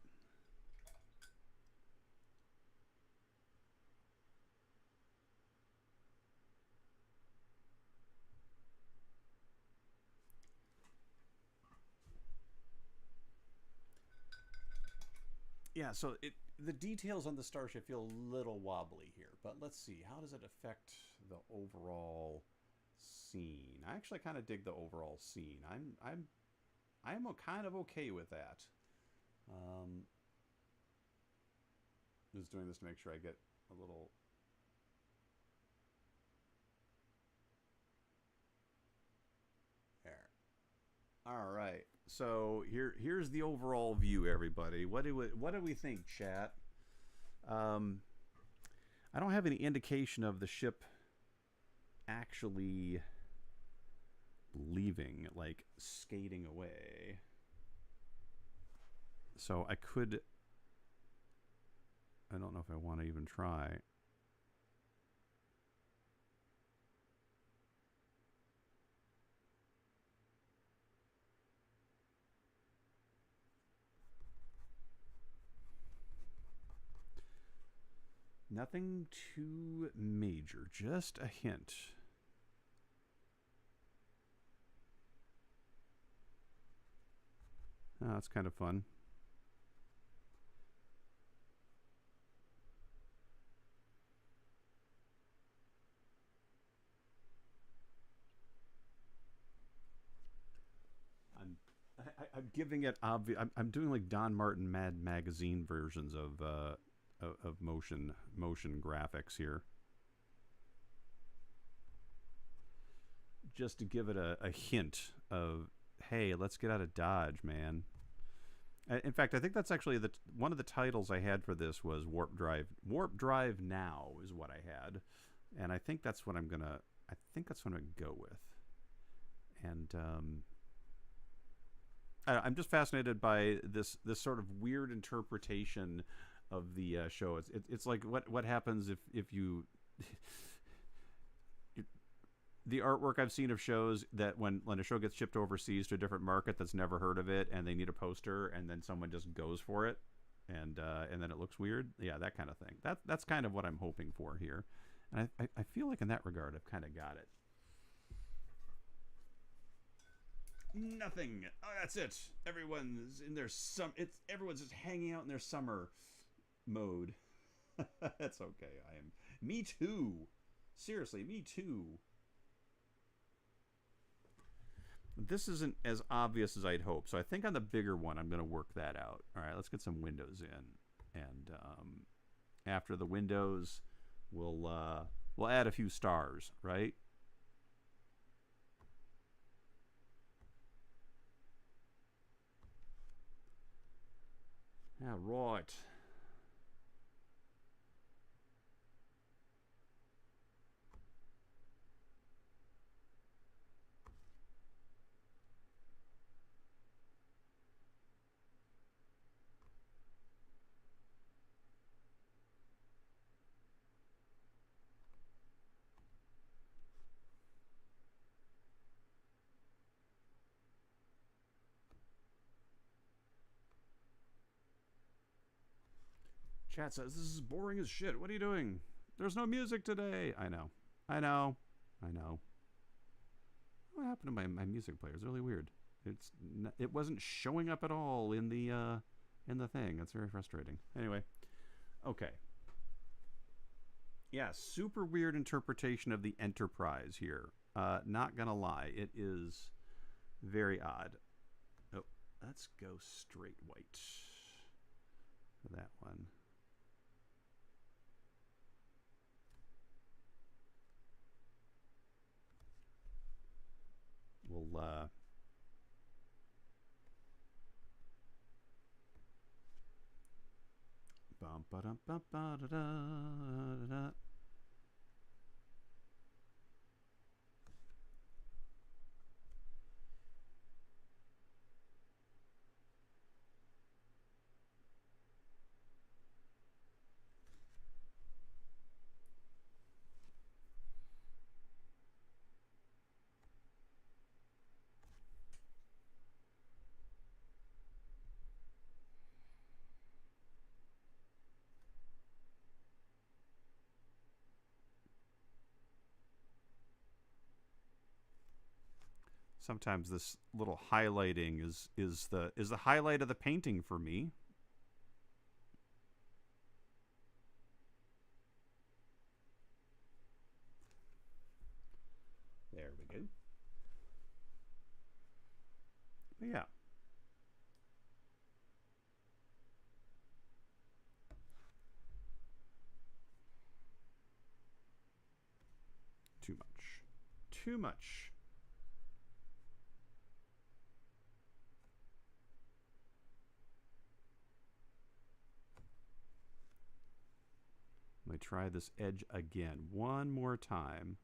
Yeah, so the details on the starship feel a little wobbly here, but let's see, how does it affect the overall scene? I actually kind of dig the overall scene. I'm kind of okay with that. Just doing this to make sure I get a little All right. So here's the overall view, everybody. What do we think, chat? Um, I don't have any indication of the ship actually leaving, like skating away. So I could. I don't know if I want to even try. Nothing too major, just a hint. Oh, that's kind of fun. I'm giving it obvious. I'm doing like Don Martin Mad Magazine versions of motion graphics here, just to give it a hint of, hey, let's get out of Dodge, man. In fact, I think that's actually one of the titles I had for this was Warp Drive. Warp Drive Now is what I had, and I think that's what I'm gonna. I think that's what I'm gonna go with. And I'm just fascinated by this sort of weird interpretation of the show. It's like what happens if you the artwork I've seen of shows that when a show gets shipped overseas to a different market that's never heard of it and they need a poster and then someone just goes for it and then it looks weird. Yeah, that kind of thing. That's kind of what I'm hoping for here. And I feel like in that regard I've kind of got it. Nothing. Oh, that's it. Everyone's in their everyone's just hanging out in their summer mode. That's okay. I am. Me too. Seriously, me too. This isn't as obvious as I'd hope, so I think on the bigger one I'm going to work that out. All right, let's get some windows in, and after the windows, we'll add a few stars, right? Yeah, right. Chat says, this is boring as shit. What are you doing? There's no music today. I know. I know. I know. What happened to my music player? It's really weird. It wasn't showing up at all in the thing. That's very frustrating. Anyway. Okay. Yeah, super weird interpretation of the Enterprise here. Not gonna lie. It is very odd. Oh, let's go straight white for that one. We'll bum ba dum ba da da da da. Sometimes this little highlighting is the highlight of the painting for me. There we go. But yeah. Too much. Too much. me try this edge again one more time.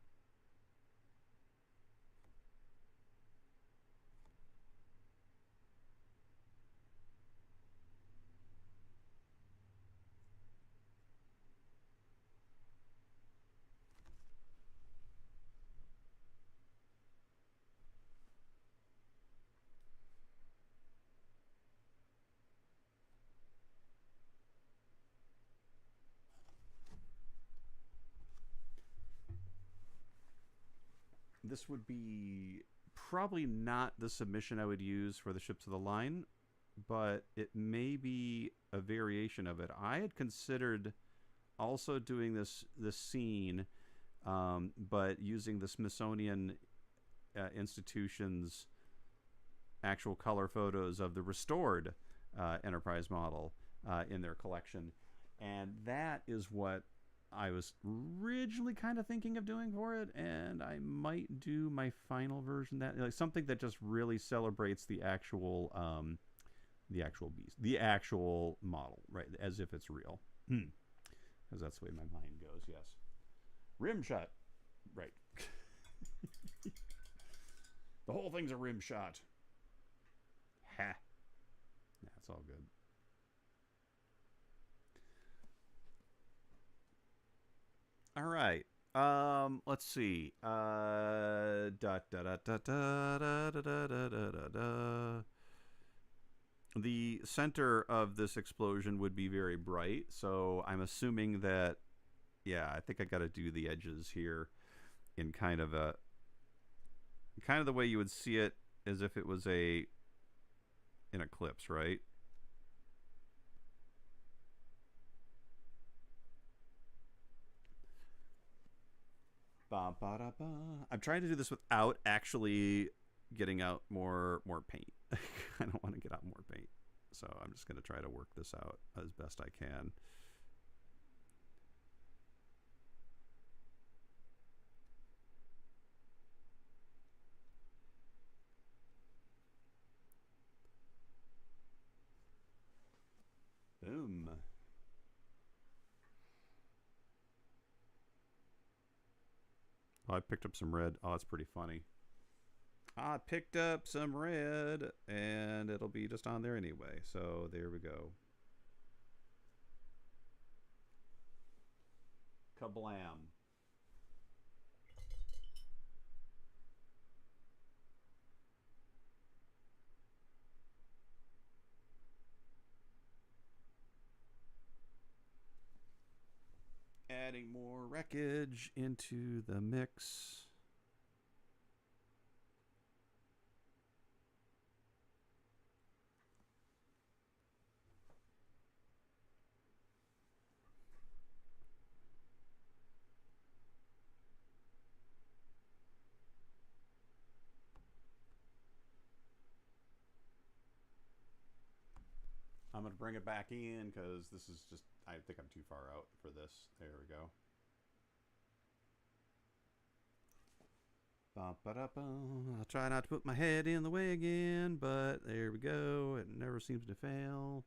This would be probably not the submission I would use for the Ships of the Line, but it may be a variation of it. I had considered also doing this scene, but using the Smithsonian Institution's actual color photos of the restored Enterprise model in their collection, and that is what I was originally kind of thinking of doing for it, and I might do my final version, that like something that just really celebrates the actual beast, the actual model, right, as if it's real, because that's the way my mind goes. Yes, rim shot, right. The whole thing's a rim shot. Ha. That's all good. All right. Let's see. Da da da da da da da da da da. The center of this explosion would be very bright, so I'm assuming that, yeah, I think I got to do the edges here in kind of the way you would see it as if it was an eclipse, right? I'm trying to do this without actually getting out more paint. I don't want to get out more paint, so I'm just going to try to work this out as best I can. Boom. Oh, I picked up some red. Oh, it's pretty funny. I picked up some red, and it'll be just on there anyway. So there we go. Kablam. Adding more wreckage into the mix. I'm going to bring it back in because this is just, I think I'm too far out for this. There we go. I'll try not to put my head in the way again, but there we go. It never seems to fail.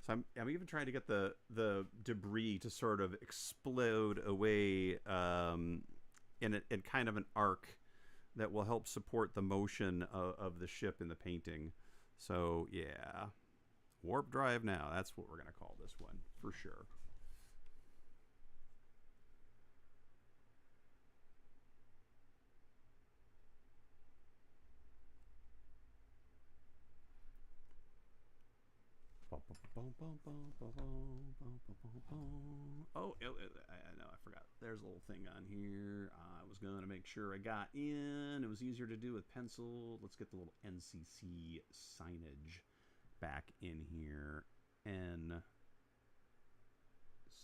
So I'm even trying to get the debris to sort of explode away in kind of an arc that will help support the motion of the ship in the painting. So yeah, warp drive now. That's what we're going to call this one for sure. Oh, I know, I forgot. There's a little thing on here. I was going to make sure I got in. It was easier to do with pencil. Let's get the little NCC signage back in here. N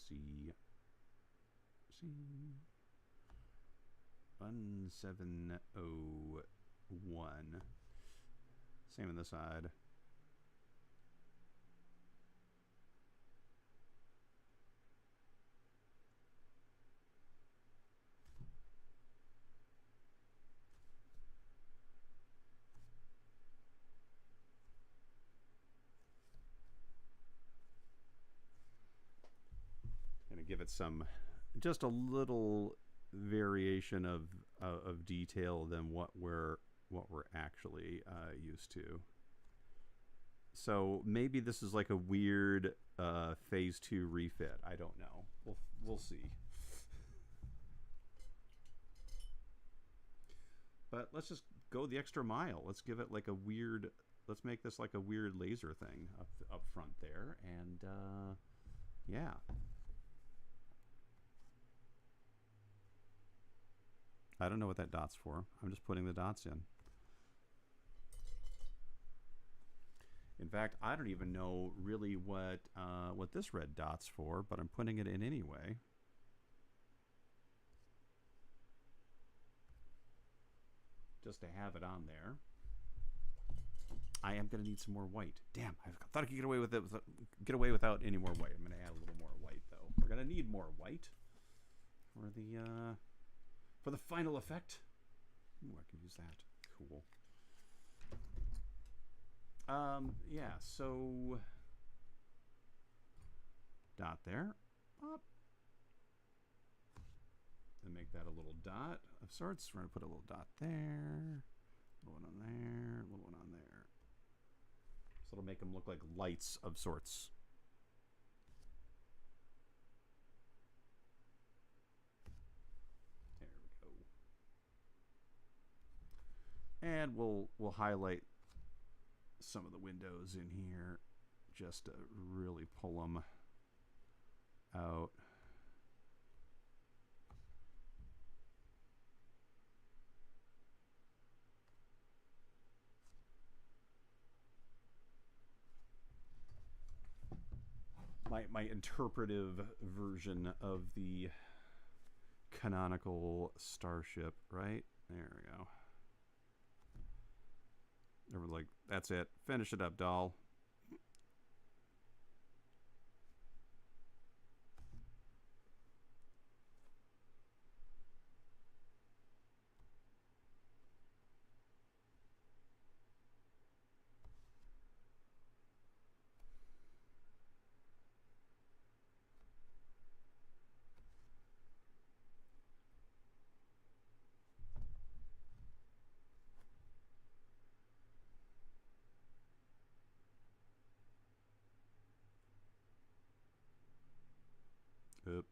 C C 1701. Same on this side. Gonna give it some, just a little variation of detail than what we're actually used to. So maybe this is like a weird phase 2 refit. I don't know. We'll see. But let's just go the extra mile. Let's give it like a weird. Let's make this like a weird laser thing up front there, and yeah. I don't know what that dot's for. I'm just putting the dots in. In fact, I don't even know really what this red dot's for, but I'm putting it in anyway. Just to have it on there. I am going to need some more white. Damn, I thought I could get away with it. Get away without any more white. I'm going to add a little more white though. We're going to need more white for the final effect. Ooh, I can use that. Cool. Yeah, so dot there. Up. And make that a little dot of sorts. We're going to put a little dot there. A little one on there. A little one on there. So it'll make them look like lights of sorts. There we go. And we'll highlight some of the windows in here just to really pull them out. My interpretive version of the canonical starship, right? There we go. Everyone's like, that's it. Finish it up, doll. Oop.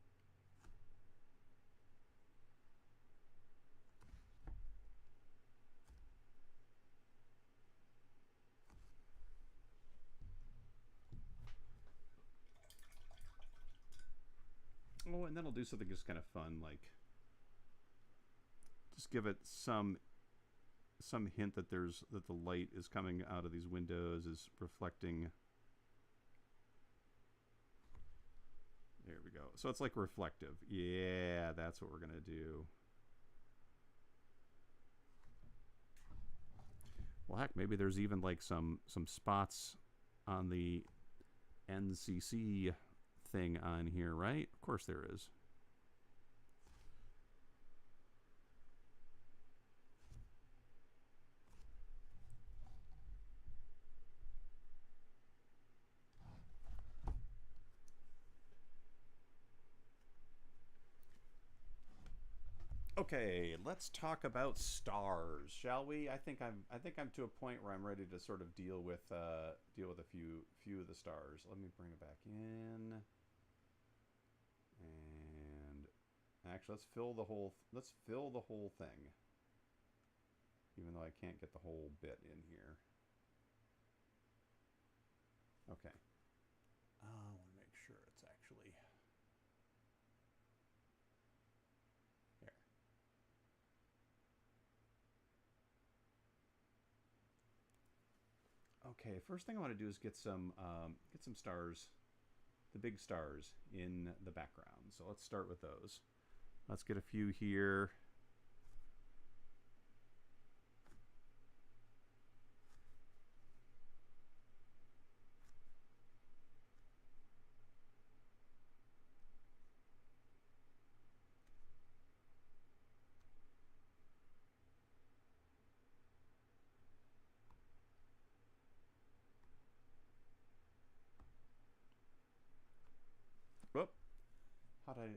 Oh, and then I'll do something just kind of fun, like just give it some hint that the light is coming out of these windows, is reflecting. There we go. So it's like reflective. Yeah, that's what we're gonna do. Well, heck, maybe there's even like some spots on the NCC thing on here, right? Of course there is. Okay, let's talk about stars, shall we? I think I'm to a point where I'm ready to sort of deal with a few of the stars. Let me bring it back in. And actually, let's fill the whole thing. Even though I can't get the whole bit in here. Okay. I want to make sure it's actually here. Okay, first thing I want to do is get some stars, the big stars in the background. So let's start with those. Let's get a few here.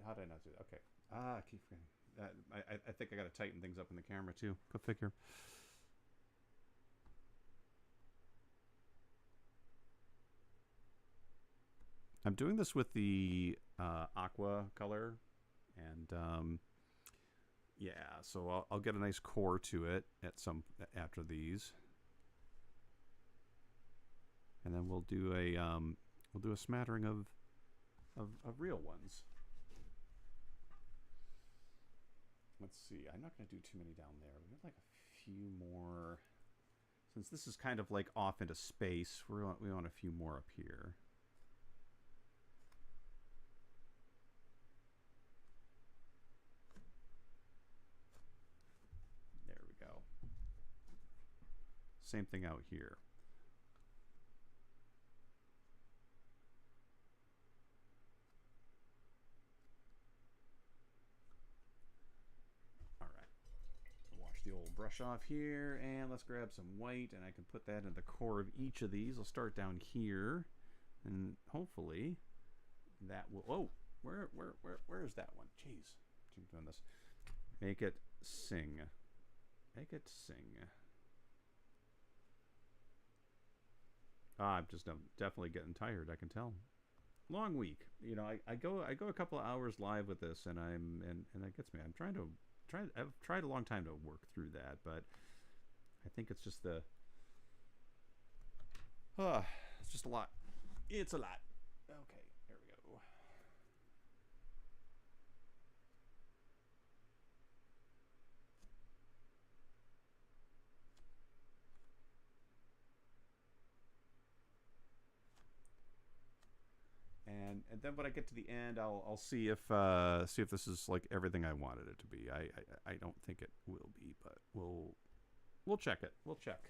how did I not do that? Okay. I keep forgetting. I think I got to tighten things up in the camera too. Go figure. I'm doing this with the aqua color, and yeah, so I'll get a nice core to it at some after these, and then we'll do a smattering of real ones. Let's see. I'm not going to do too many down there. We have like a few more. Since this is kind of like off into space, we want a few more up here. There we go. Same thing out here. The old brush off here, and let's grab some white, and I can put that in the core of each of these. I'll start down here, and hopefully that will. Oh, where is that one? Jeez, keep doing this. Make it sing. Make it sing. I'm definitely getting tired. I can tell. Long week. You know, I go a couple of hours live with this, and that gets me. I've tried a long time to work through that, but I think it's just it's just a lot. It's a lot. Okay, there we go. And then when I get to the end, I'll see if this is like everything I wanted it to be. I don't think it will be, but we'll check it. We'll check.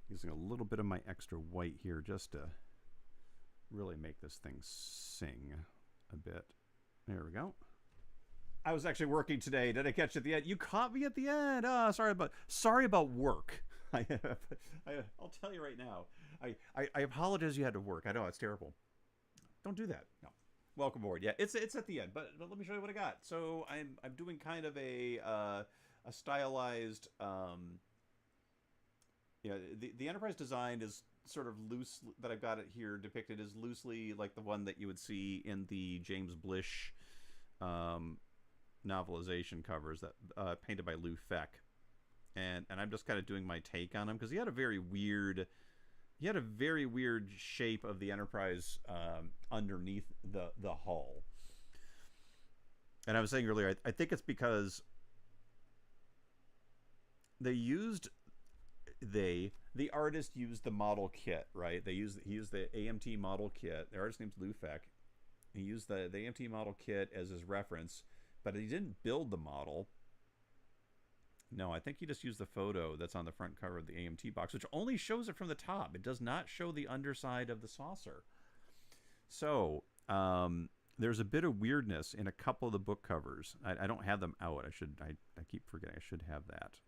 Using a little bit of my extra white here just to really make this thing sing a bit. There we go. I was actually working today. Did I catch you at the end? You caught me at the end. Oh, sorry about work. I'll tell you right now. I apologize you had to work. I know it's terrible. Don't do that. No. Welcome aboard. Yeah, it's at the end, but let me show you what I got. So I'm doing kind of a stylized. Yeah, the Enterprise design is sort of loose, that I've got it here depicted as loosely like the one that you would see in the James Blish novelization covers that painted by Lou Feck, and I'm just kind of doing my take on him because he had a very weird shape of the Enterprise underneath the hull. And I was saying earlier, I think it's because the artist used the model kit, right? He used the AMT model kit. The artist name's Lou Feck. He used the AMT model kit as his reference, but he didn't build the model. No, I think he just used the photo that's on the front cover of the AMT box, which only shows it from the top. It does not show the underside of the saucer. So there's a bit of weirdness in a couple of the book covers. I don't have them out. I keep forgetting I should have that.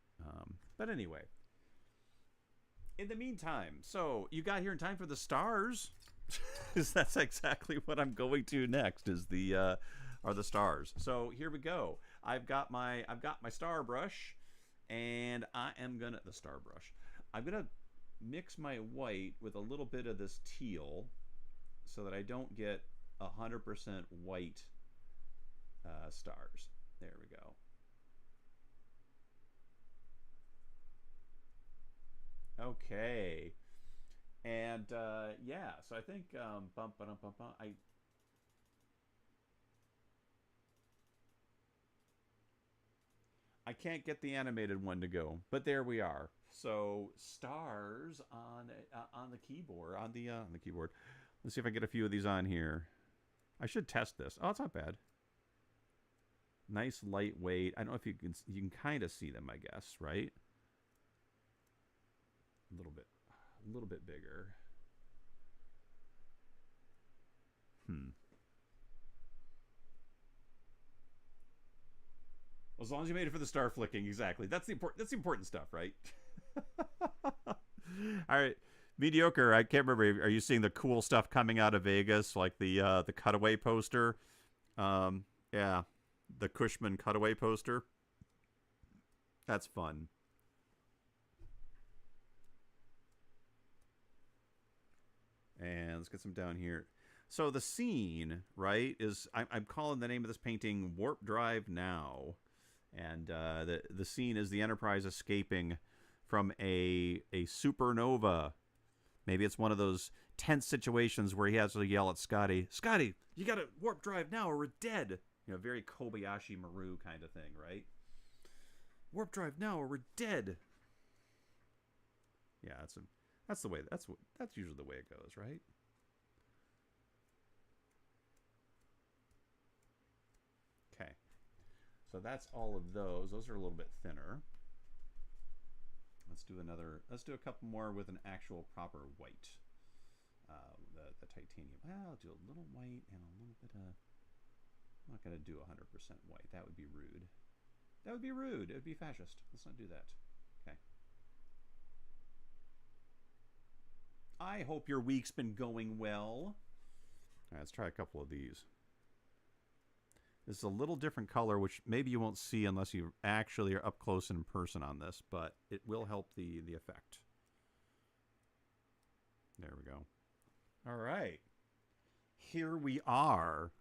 But anyway. In the meantime, so you got here in time for the stars. That's exactly what I'm going to next. Are the stars. So here we go. I've got my star brush, and I'm gonna mix my white with a little bit of this teal, so that I don't get 100% white stars. There we go. Okay, and yeah, so I think I can't get the animated one to go, but there we are. So stars on the keyboard on the keyboard. Let's see if I get a few of these on here. I should test this. Oh, it's not bad. Nice lightweight. I don't know if you can kind of see them, I guess, right? A little bit bigger. Hmm. As long as you made it for the star flicking, exactly. That's the important stuff, right? All right. Mediocre. I can't remember. Are you seeing the cool stuff coming out of Vegas, like the cutaway poster? Yeah, the Cushman cutaway poster. That's fun. And let's get some down here. So the scene, right, is I'm calling the name of this painting "Warp Drive Now," and the scene is the Enterprise escaping from a supernova. Maybe it's one of those tense situations where he has to yell at Scotty, "Scotty, you got to warp drive now, or we're dead." You know, very Kobayashi Maru kind of thing, right? Warp drive now, or we're dead. Yeah, that's the way. That's usually the way it goes, right? Okay, so that's all of those. Those are a little bit thinner. Let's do another. Let's do a couple more with an actual proper white. The titanium. Well, I'll do a little white and a little bit of. I'm not going to do 100% white. That would be rude. That would be rude. It would be fascist. Let's not do that. Okay. I hope your week's been going well. All right, let's try a couple of these. This is a little different color, which maybe you won't see unless you actually are up close in person on this, but it will help the effect. There we go. All right. Here we are.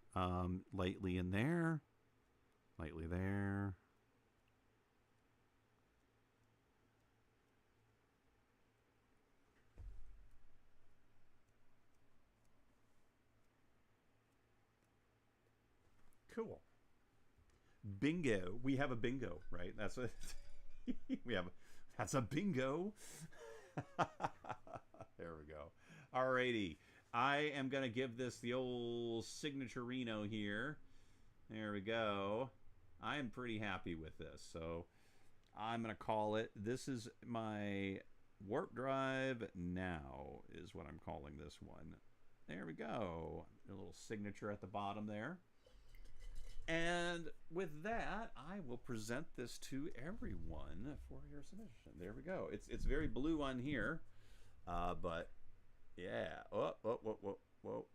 Lightly in there. Lightly there. Cool. Bingo. We have a bingo, right? That's a we have that's a bingo. There we go. Alrighty. I am gonna give this the old signature Reno here. There we go. I am pretty happy with this. So I'm gonna call it. This is my warp drive now is what I'm calling this one. There we go. A little signature at the bottom there. And with that, I will present this to everyone for your submission. There we go. It's very blue on here, but yeah. Oh, whoa, whoa, whoa, whoa.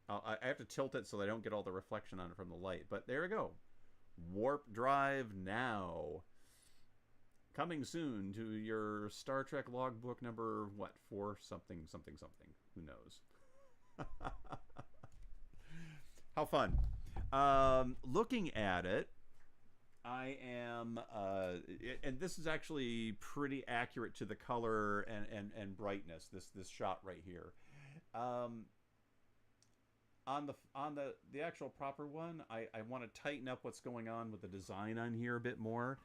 I have to tilt it so I don't get all the reflection on it from the light. But there we go. Warp Drive Now. Coming soon to your Star Trek logbook number, what, 4 something, something, something. Who knows? How fun. Looking at it, I am, and this is actually pretty accurate to the color and brightness. This shot right here. On the actual proper one, I want to tighten up what's going on with the design on here a bit more.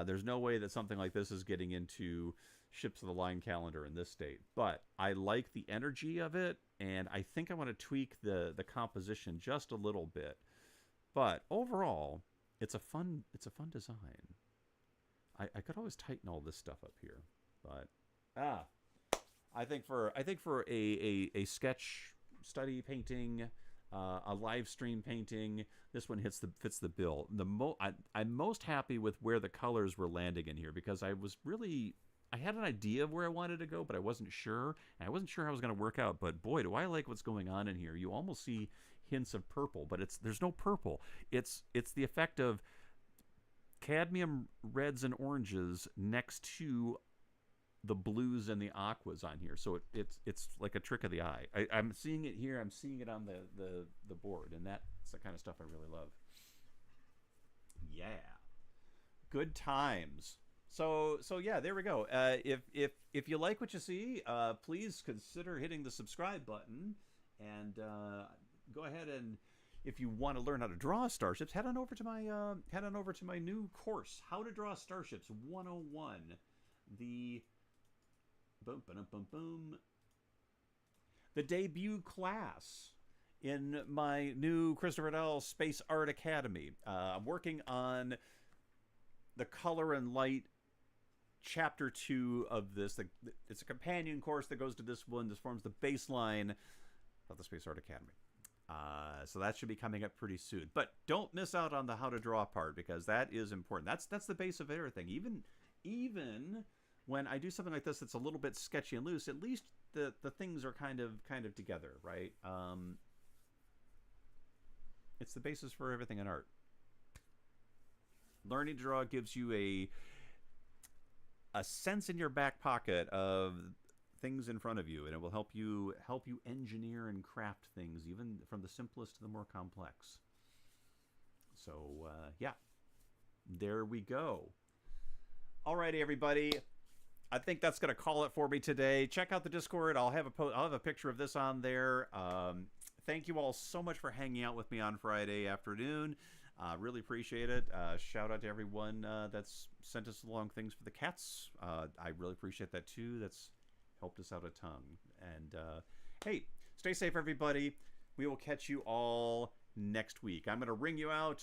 There's no way that something like this is getting into Ships of the Line calendar in this state, but I like the energy of it, and I think I want to tweak the composition just a little bit. But overall, it's a fun design. I could always tighten all this stuff up here, but I think for a sketch study painting, a live stream painting, this one fits the bill. I'm most happy with where the colors were landing in here, because I had an idea of where I wanted to go, but I wasn't sure. And I wasn't sure how it was going to work out. But boy, do I like what's going on in here. You almost see hints of purple, but there's no purple. It's the effect of cadmium reds and oranges next to the blues and the aquas on here. So it's like a trick of the eye. I'm seeing it here. I'm seeing it on the board, and that's the kind of stuff I really love. Yeah, good times. So yeah, there we go. If you like what you see, please consider hitting the subscribe button, and go ahead, and if you want to learn how to draw starships, head on over to my new course, How to Draw Starships 101. The boom, boom, boom, boom. The debut class in my new Christopher Dell Space Art Academy. I'm working on the color and light chapter 2 of this. It's a companion course that goes to this one. This forms the baseline of the Space Art Academy. So that should be coming up pretty soon. But don't miss out on the how to draw part, because that is important. That's the base of everything. Even when I do something like this that's a little bit sketchy and loose, at least the things are kind of together, right? It's the basis for everything in art. Learning to draw gives you a sense in your back pocket of things in front of you, and it will help you engineer and craft things, even from the simplest to the more complex. So yeah, there we go. Alrighty, everybody, I think that's gonna call it for me today. Check out the Discord. I'll have a picture of this on there. Thank you all so much for hanging out with me on Friday afternoon. Really appreciate it. Shout out to everyone that's sent us along things for the cats. I really appreciate that too. That's helped us out a ton. And hey, stay safe, everybody. We will catch you all next week. I'm going to ring you out.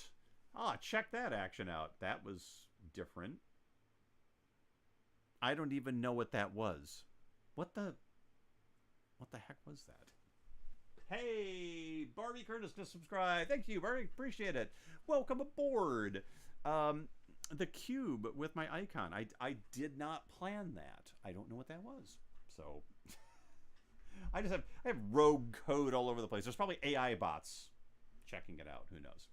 Check that action out. That was different. I don't even know what that was. What the heck was that? Hey, Barbie Curtis just subscribed. Thank you, Barbie. Appreciate it. Welcome aboard. The cube with my icon. I did not plan that. I don't know what that was. So I have rogue code all over the place. There's probably AI bots checking it out. Who knows?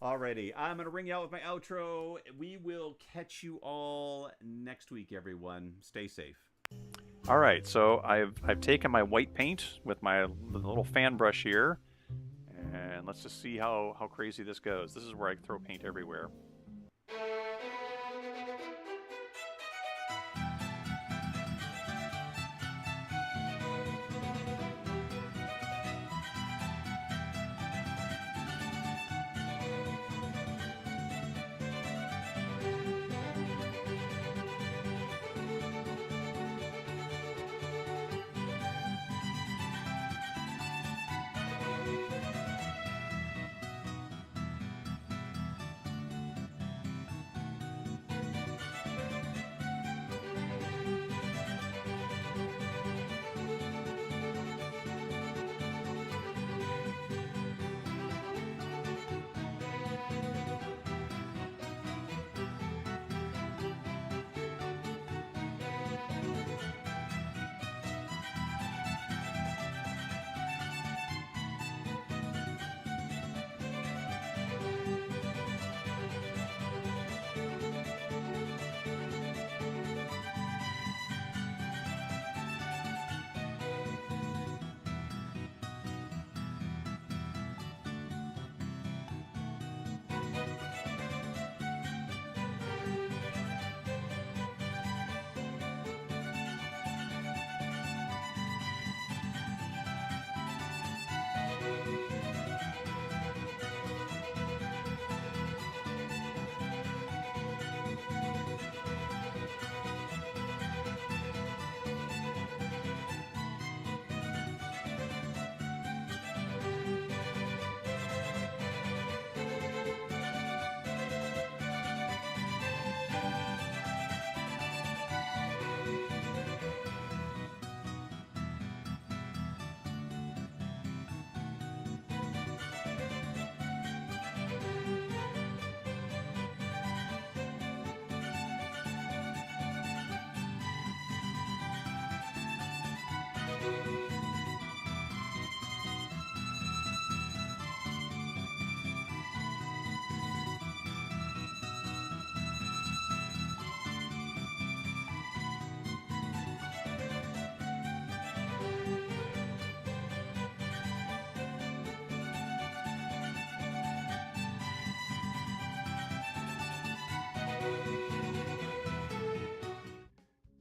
Alrighty, I'm gonna ring you out with my outro. We will catch you all next week, everyone. Stay safe. All right, so I've taken my white paint with my little fan brush here, and let's just see how crazy this goes. This is where I throw paint everywhere.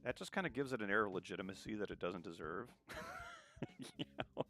That just kind of gives it an air of legitimacy that it doesn't deserve. You know?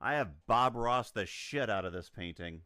I have Bob Ross the shit out of this painting.